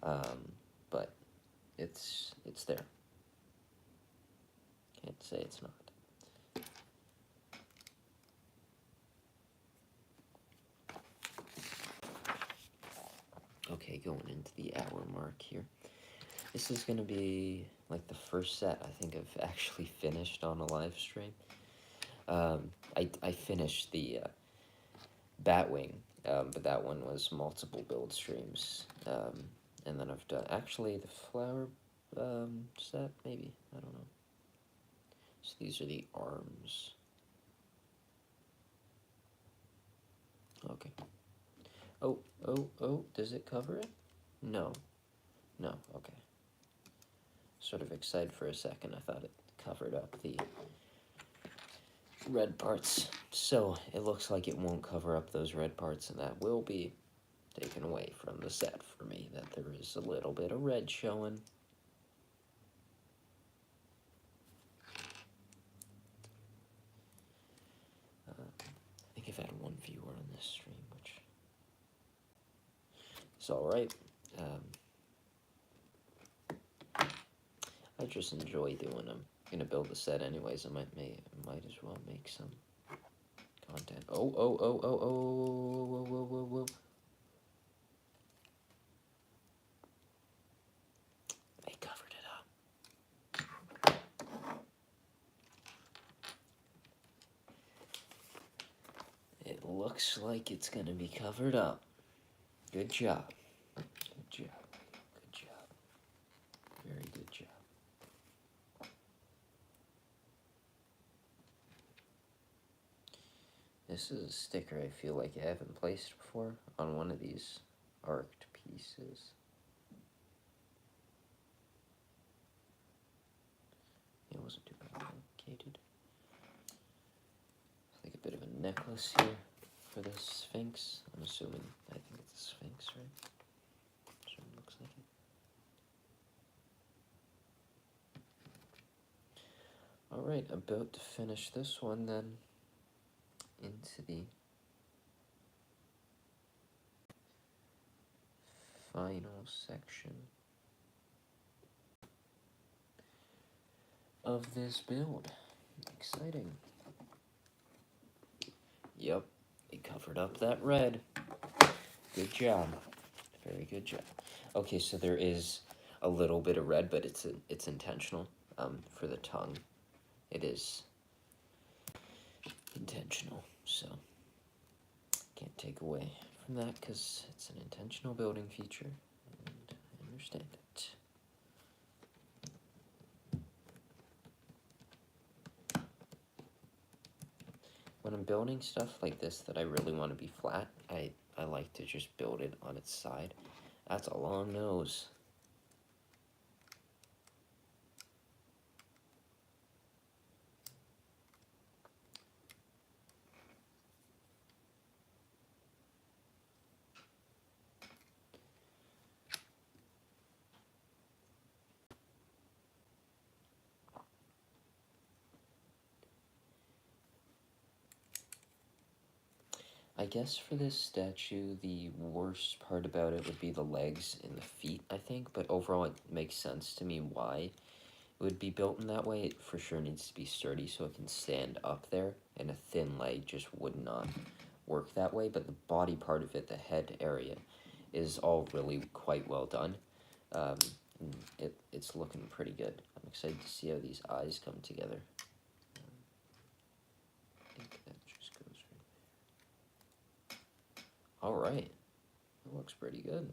but it's there. Can't say it's not. Okay, going into the hour mark here. This is going to be like the first set I think I've actually finished on a live stream. I finished the Batwing, but that one was multiple build streams. And then I've done, actually, the flower set, maybe? I don't know. So these are the arms. Okay. Oh, does it cover it? No. No, okay. Sort of excited for a second. I thought it covered up the red parts. So it looks like it won't cover up those red parts, and that will be taken away from the set for me, that there is a little bit of red showing. I think I've had one viewer on this stream, which is alright. I just enjoy doing them. I'm gonna build the set anyways. I might as well make some content. Oh. They covered it up. It looks like it's gonna be covered up. Good job. Good job. Good job. Very good job. This is a sticker I feel like I haven't placed before on one of these arced pieces. It wasn't too bad. fated. It's like a bit of a necklace here for the Sphinx. I'm assuming, I think it's a Sphinx, right? Sure looks like it. Alright, about to finish this one then. Into the final section of this build. Exciting. Yep, it covered up that red. Good job. Very good job. Okay, so there is a little bit of red, but it's intentional. For the tongue, it is intentional, so can't take away from that because it's an intentional building feature, and I understand it. When I'm building stuff like this that I really want to be flat, I like to just build it on its side. That's a long nose. I guess for this statue, the worst part about it would be the legs and the feet, I think, but overall it makes sense to me why it would be built in that way. It for sure needs to be sturdy so it can stand up there, and a thin leg just would not work that way, but the body part of it, the head area, is all really quite well done. And it's looking pretty good. I'm excited to see how these eyes come together. I think that just goes right there. All right, that looks pretty good.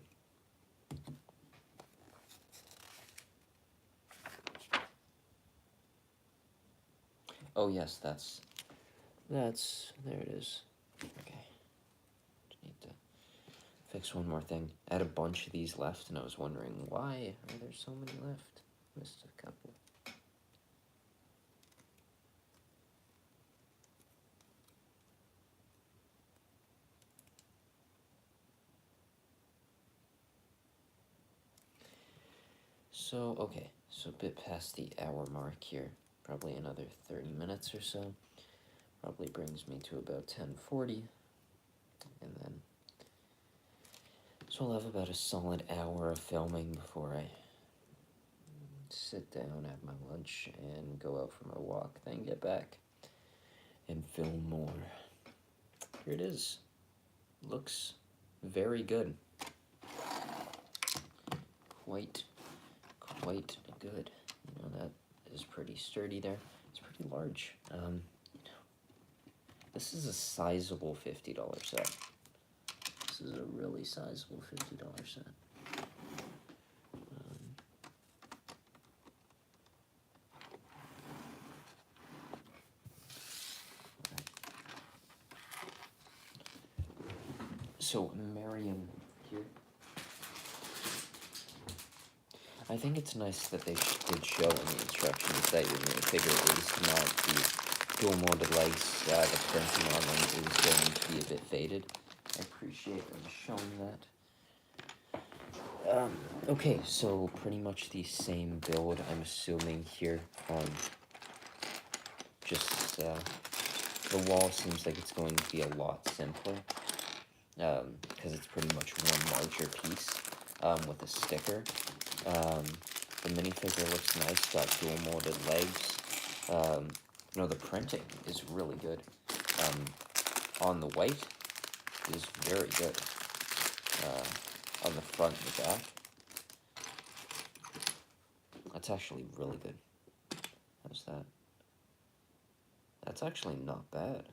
Oh yes, that's there it is. Okay, just need to fix one more thing. I had a bunch of these left, and I was wondering why are there so many left. Missed a couple. So, okay, so a bit past the hour mark here, probably another 30 minutes or so. Probably brings me to about 10:40, and then, so I'll have about a solid hour of filming before I sit down, have my lunch, and go out for my walk, then get back and film more. Here it is. Looks very good. Quite good. You know, that is pretty sturdy there. It's pretty large. This is a sizable $50 set. This is a really sizable $50 set. So, Marion here. I think it's nice that they did show in the instructions that your minifigure is not the dual molded legs. The printing on them is going to be a bit faded. I appreciate them showing that. Okay, so pretty much the same build, I'm assuming here. Just the wall seems like it's going to be a lot simpler. Because it's pretty much one larger piece with a sticker. The minifigure looks nice, got dual molded legs. You know, the printing is really good. On the white is very good. On the front and the back, that's actually really good. How's that? That's actually not bad.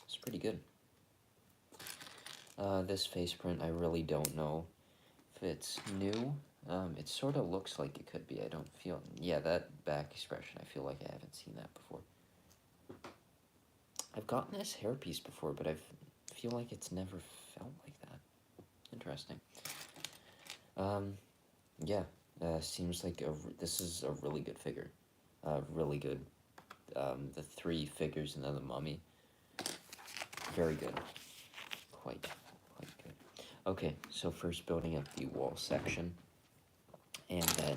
It's pretty good. This face print, I really don't know if it's new. It sort of looks like it could be. I don't feel... Yeah, that back expression, I feel like I haven't seen that before. I've gotten this hairpiece before, but I feel like it's never felt like that. Interesting. Yeah, Seems like this is a really good figure. Really good. The three figures and then the mummy. Very good. Quite good. Okay, so first building up the wall section. And then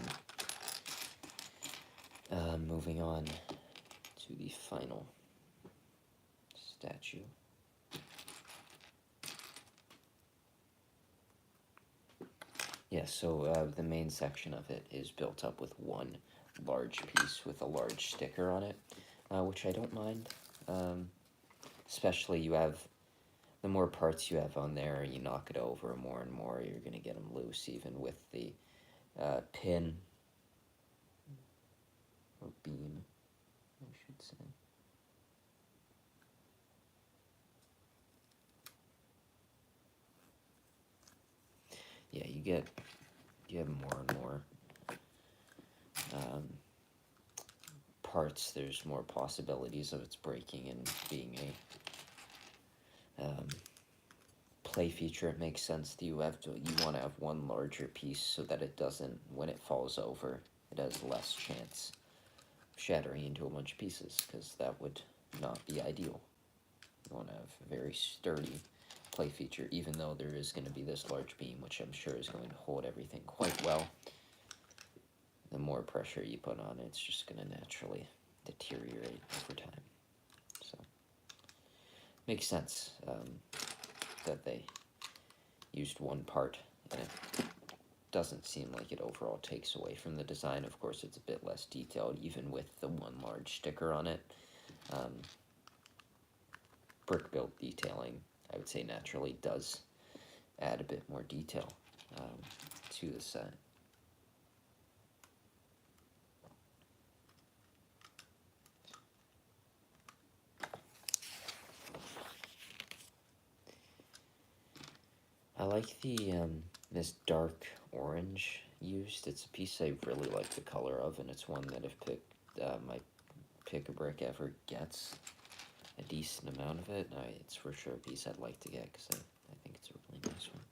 moving on to the final statue. Yeah, so the main section of it is built up with one large piece with a large sticker on it, which I don't mind. Especially the more parts you have on there, you knock it over more and more, you're going to get them loose, even with the pin, or beam, I should say. Yeah, you have more and more parts, there's more possibilities of its breaking and being a play feature. It makes sense that you want to have one larger piece so that it doesn't, when it falls over, it has less chance of shattering into a bunch of pieces, because that would not be ideal. You want to have a very sturdy play feature, even though there is going to be this large beam, which I'm sure is going to hold everything quite well. The more pressure you put on it, it's just going to naturally deteriorate over time. So, makes sense that they used one part, and it doesn't seem like it overall takes away from the design. Of course, it's a bit less detailed, even with the one large sticker on it. Brick built detailing, I would say, naturally does add a bit more detail to the set. I like the this dark orange used. It's a piece I really like the color of, and it's one that if my Pick-a-Brick ever gets a decent amount of it, it's for sure a piece I'd like to get, because I think it's a really nice one.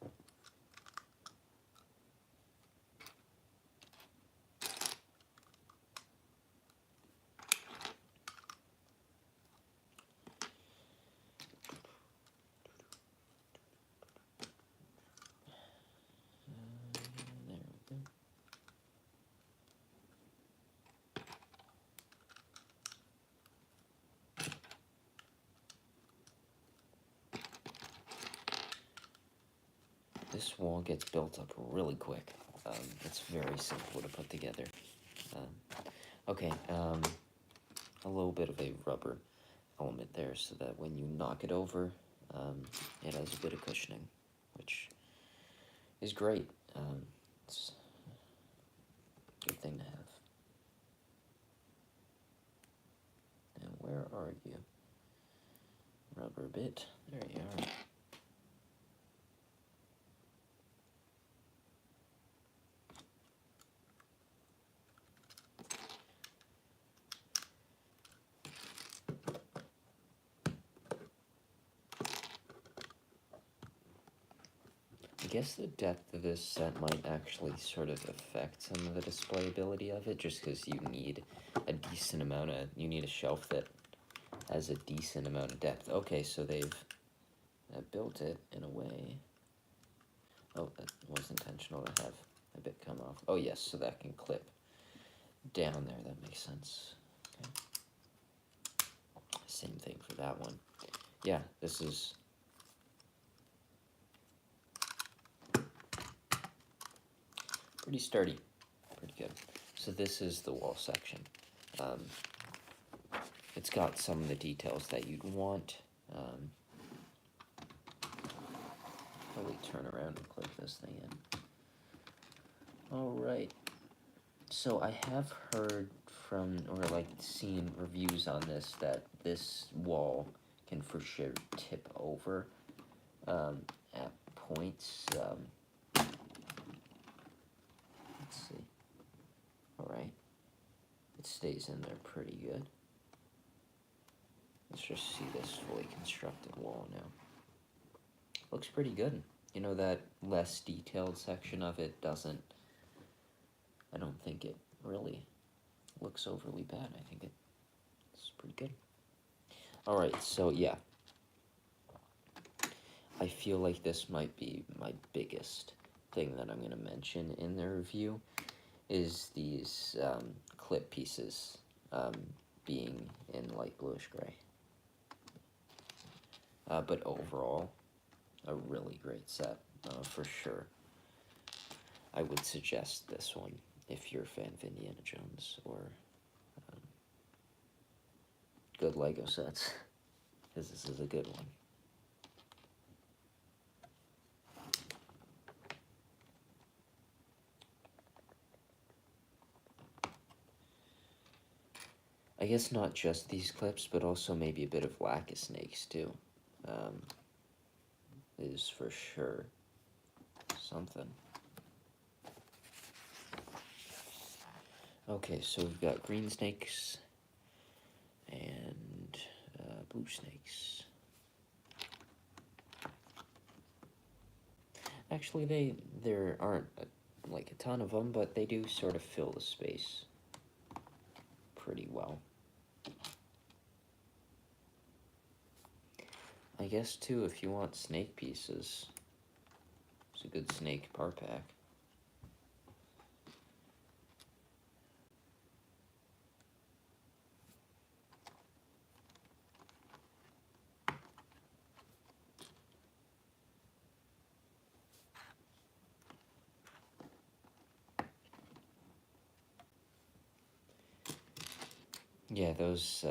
There we go. This wall gets built up really quick. It's very simple to put together. Okay, a little bit of a rubber element there, so that when you knock it over, it has a bit of cushioning, which is great. It's a good thing to have. And where are you? Rubber bit. There you are. I guess the depth of this set might actually sort of affect some of the displayability of it, just because you need you need a shelf that has a decent amount of depth. Okay, so they've built it in a way. Oh, that was intentional to have a bit come off. Oh yes, so that can clip down there, that makes sense. Okay. Same thing for that one. Yeah, this is pretty sturdy, pretty good. So this is the wall section. It's got some of the details that you'd want. Probably turn around and clip this thing in. Alright, so I have heard from, or like seen reviews on this, that this wall can for sure tip over at points. Let's see. Alright, it stays in there pretty good. Let's just see this fully constructed wall now. Looks pretty good. You know, that less detailed section of it doesn't I don't think it really looks overly bad. I think it's pretty good. Alright, so yeah. I feel like this might be my biggest thing that I'm going to mention in the review is these clip pieces being in light bluish gray. But overall, a really great set, for sure. I would suggest this one if you're a fan of Indiana Jones or good Lego sets, because this is a good one. I guess not just these clips, but also maybe a bit of Lacquer Snakes too, is for sure something. Okay, so we've got green snakes and blue snakes. Actually, there aren't like a ton of them, but they do sort of fill the space pretty well. I guess too, if you want snake pieces, it's a good snake par pack. Yeah, those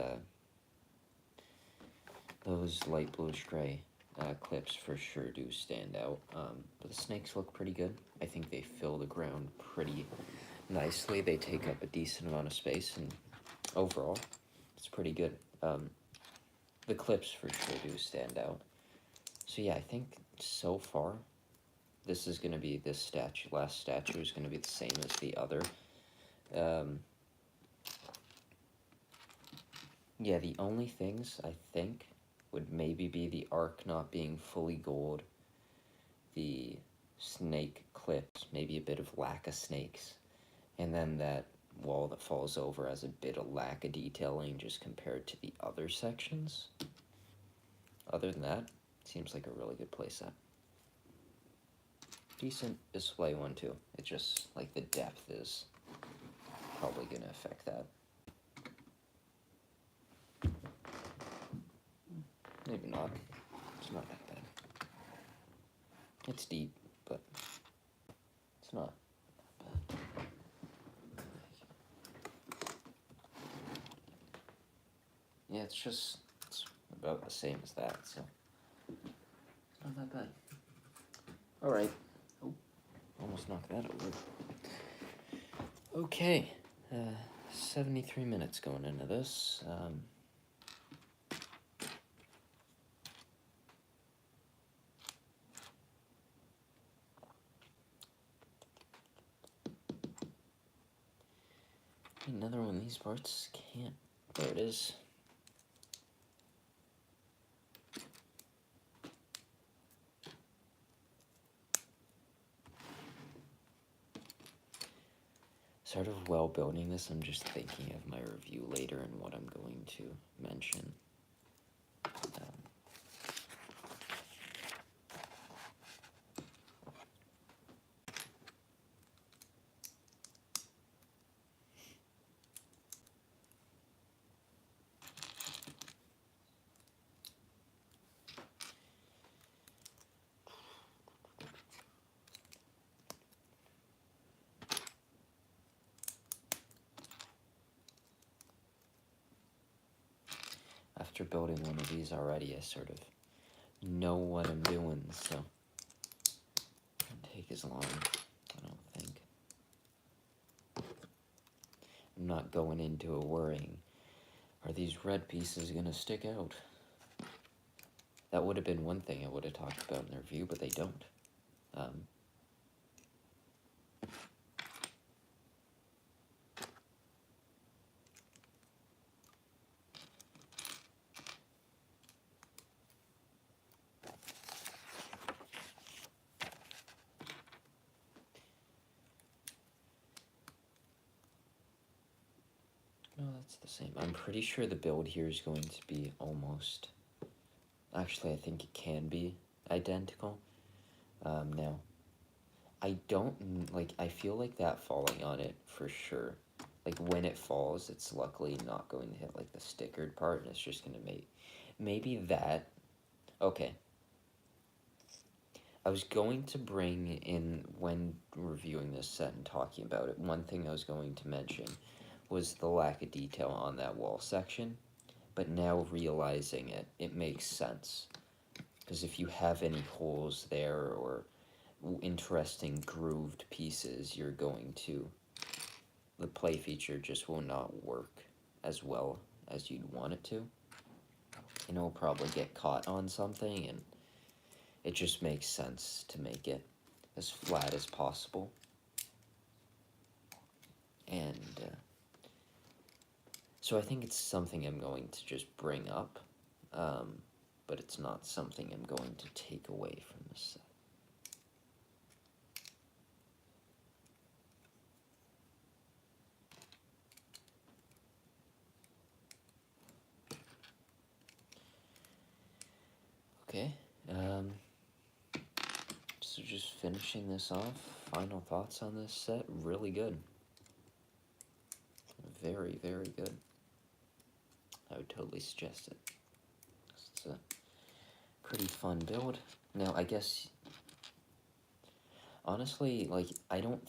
light bluish gray clips for sure do stand out. But the snakes look pretty good. I think they fill the ground pretty nicely. They take up a decent amount of space, and overall, it's pretty good. The clips for sure do stand out. So yeah, I think so far, this is going to be, this statue, last statue is going to be the same as the other. Yeah, the only things, I think, would maybe be the arc not being fully gold, the snake clips, maybe a bit of lack of snakes, and then that wall that falls over has a bit of lack of detailing just compared to the other sections. Other than that, seems like a really good playset. Decent display one too. It just, like, the depth is probably going to affect that. Maybe not. It's not that bad. It's deep, but it's not bad. Yeah, it's about the same as that, so it's not that bad. Alright. Oh, almost knocked that over. Okay. 73 minutes going into this. Another one of these parts can't. There it is. Sort of while building this, I'm just thinking of my review later and what I'm going to mention. After building one of these already, I sort of know what I'm doing, so it won't take as long, I don't think. I'm not going into it worrying, are these red pieces gonna stick out? That would have been one thing I would have talked about in the review, but they don't. it's the same. I'm pretty sure the build here is going to be almost... Actually, I think it can be identical. Now, I don't, like, I feel like that falling on it for sure. Like, when it falls, it's luckily not going to hit, like, the stickered part, and it's just going to make... Maybe that... Okay. I was going to bring in, when reviewing this set and talking about it, one thing I was going to mention was the lack of detail on that wall section, but now realizing it, it makes sense. Because if you have any holes there or interesting grooved pieces, you're going to... The play feature just will not work as well as you'd want it to. And it'll probably get caught on something, and it just makes sense to make it as flat as possible. And so I think it's something I'm going to just bring up, but it's not something I'm going to take away from the set. Okay, so just finishing this off, final thoughts on this set, really good. Very, very good. I would totally suggest it. It's a pretty fun build. Now, I guess, honestly, like, I don't...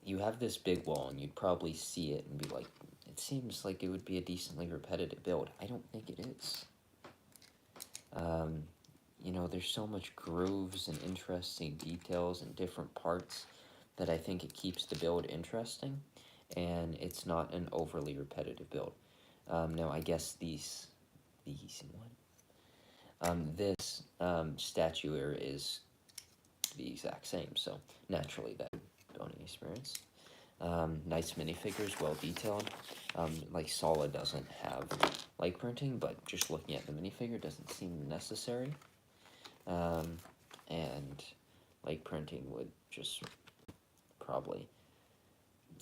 you have this big wall, and you'd probably see it and be like, it seems like it would be a decently repetitive build. I don't think it is. You know, there's so much grooves and interesting details and different parts that I think it keeps the build interesting, and it's not an overly repetitive build. Now, I guess this statue here is the exact same, so naturally that building experience. Nice minifigures, well detailed. Like Solid doesn't have light printing, but just looking at the minifigure doesn't seem necessary. And light printing would just probably,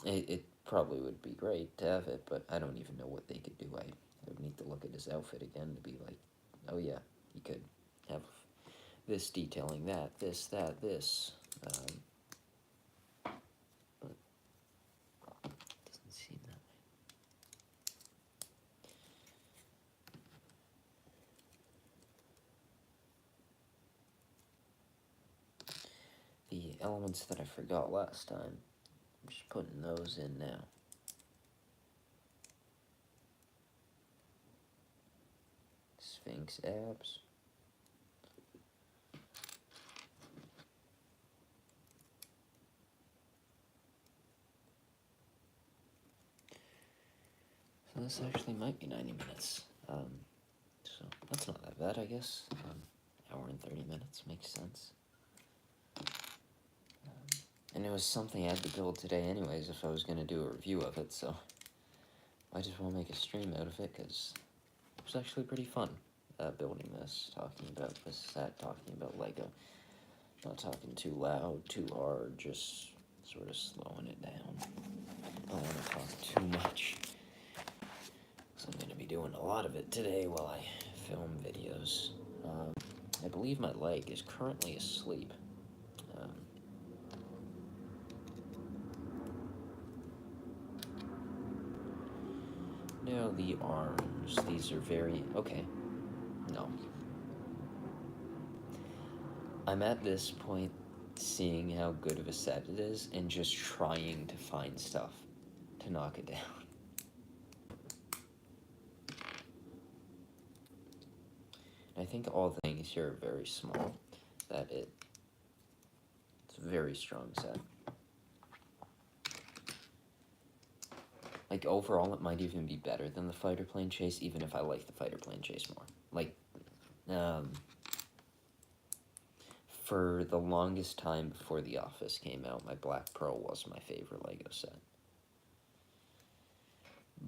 it probably would be great to have it, but I don't even know what they could do. I would need to look at his outfit again to be like, oh yeah, you could have this detailing that, this, that, this. But it doesn't seem that way. The elements that I forgot last time, I'm just putting those in now. Sphinx abs. So this actually might be 90 minutes. So that's not that bad, I guess. Hour and 30 minutes makes sense. And it was something I had to build today anyways if I was going to do a review of it, so I just want to make a stream out of it because it was actually pretty fun building this, talking about this set, talking about Lego. Not talking too loud, too hard, just sort of slowing it down. I don't want to talk too much, so I'm going to be doing a lot of it today while I film videos. I believe my leg is currently asleep. Now the arms, these are very, okay, no. I'm at this point seeing how good of a set it is and just trying to find stuff to knock it down. I think all the things here are very small, that it's a very strong set. Like, overall, it might even be better than the fighter plane chase, even if I like the fighter plane chase more. Like, for the longest time before The Office came out, my Black Pearl was my favorite Lego set.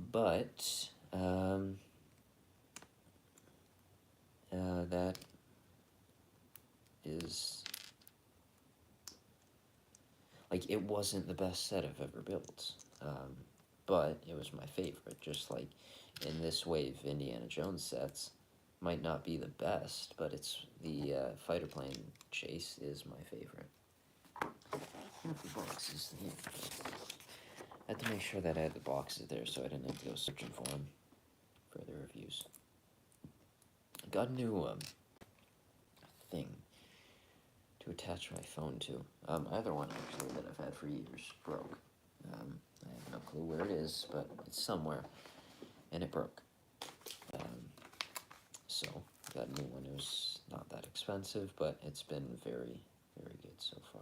But, that is, like, it wasn't the best set I've ever built. but it was my favorite. Just like in this wave, Indiana Jones sets might not be the best, but it's the fighter plane chase is my favorite. The boxes. Yeah. I had to make sure that I had the boxes there, so I didn't have to go searching for them for the reviews. I got a new thing to attach my phone to. My other one, actually, that I've had for years broke. I have no clue where it is, but it's somewhere, and it broke. So, I got a new one. It was not that expensive, but it's been very, very good so far.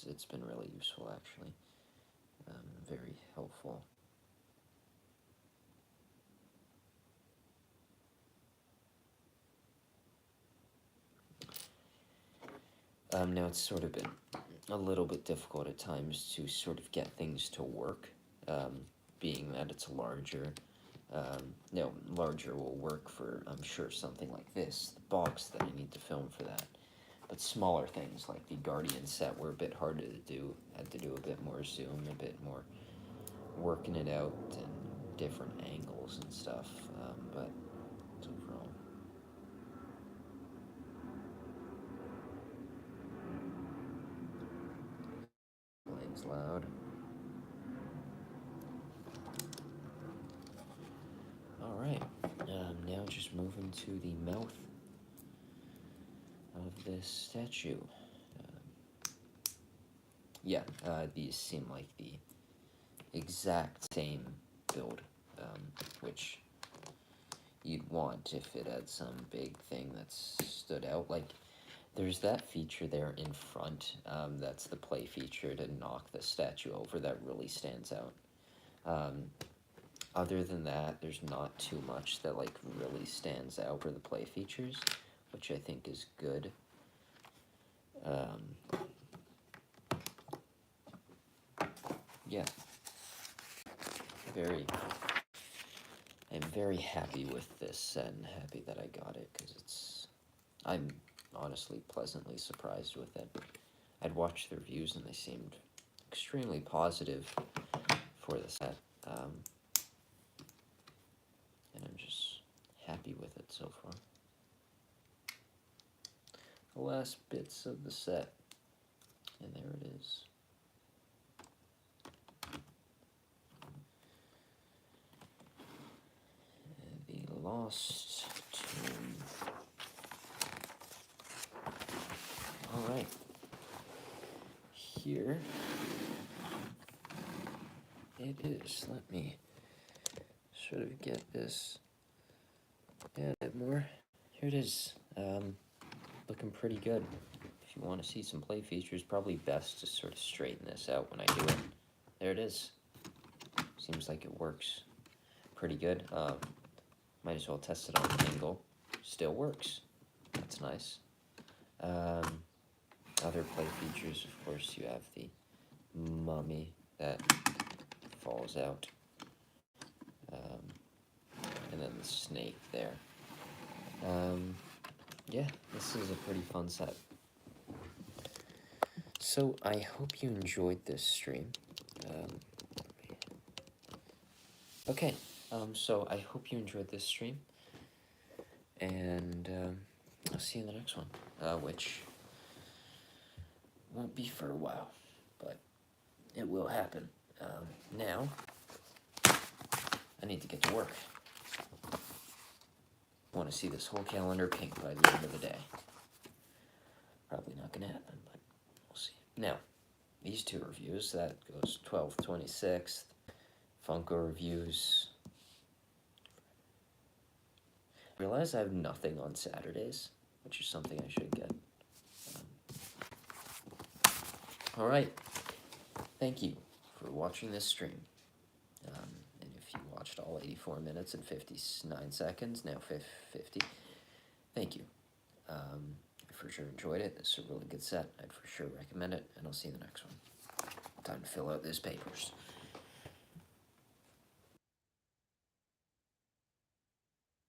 It's been really useful, actually. Very helpful. Now it's sort of been a little bit difficult at times to sort of get things to work, being that it's larger. No, larger will work for, I'm sure, something like this, the box that I need to film for that. But smaller things like the Guardian set were a bit harder to do. Had to do a bit more zoom, a bit more working it out, and different angles and stuff. But overall, plane's loud. Alright, now just moving to the mouth of this statue. Yeah, these seem like the exact same build, which you'd want if it had some big thing that stood out. Like, there's that feature there in front, that's the play feature to knock the statue over that really stands out. Other than that, there's not too much that, like, really stands out for the play features, which I think is good. Yeah. I'm very happy with this and happy that I got it, because I'm honestly pleasantly surprised with it. I'd watched the reviews and they seemed extremely positive for the set, and I'm just happy with it so far. The last bits of the set, and there it is. The Lost Tomb. Alright. Here it is. Let me sort of get this a bit more. Here it is. Looking pretty good. If you want to see some play features, probably best to sort of straighten this out when I do it. There it is. Seems like it works pretty good. Might as well test it on an angle. Still works. That's nice. Other play features, of course, you have the mummy that falls out. And then the snake there. Yeah, this is a pretty fun set. So, I hope you enjoyed this stream. Okay, so I hope you enjoyed this stream. And I'll see you in the next one, which won't be for a while, but it will happen. Now, I need to get to work. I want to see this whole calendar pink by the end of the day. Probably not going to happen, but we'll see. Now, these two reviews, that goes 12th, 26th, Funko reviews. I realize I have nothing on Saturdays, which is something I should get. Alright, thank you for watching this stream. And if you watched all 84 minutes and 59 seconds, now 50, thank you. I for sure enjoyed it. This is a really good set. I'd for sure recommend it, and I'll see you in the next one. Time to fill out these papers.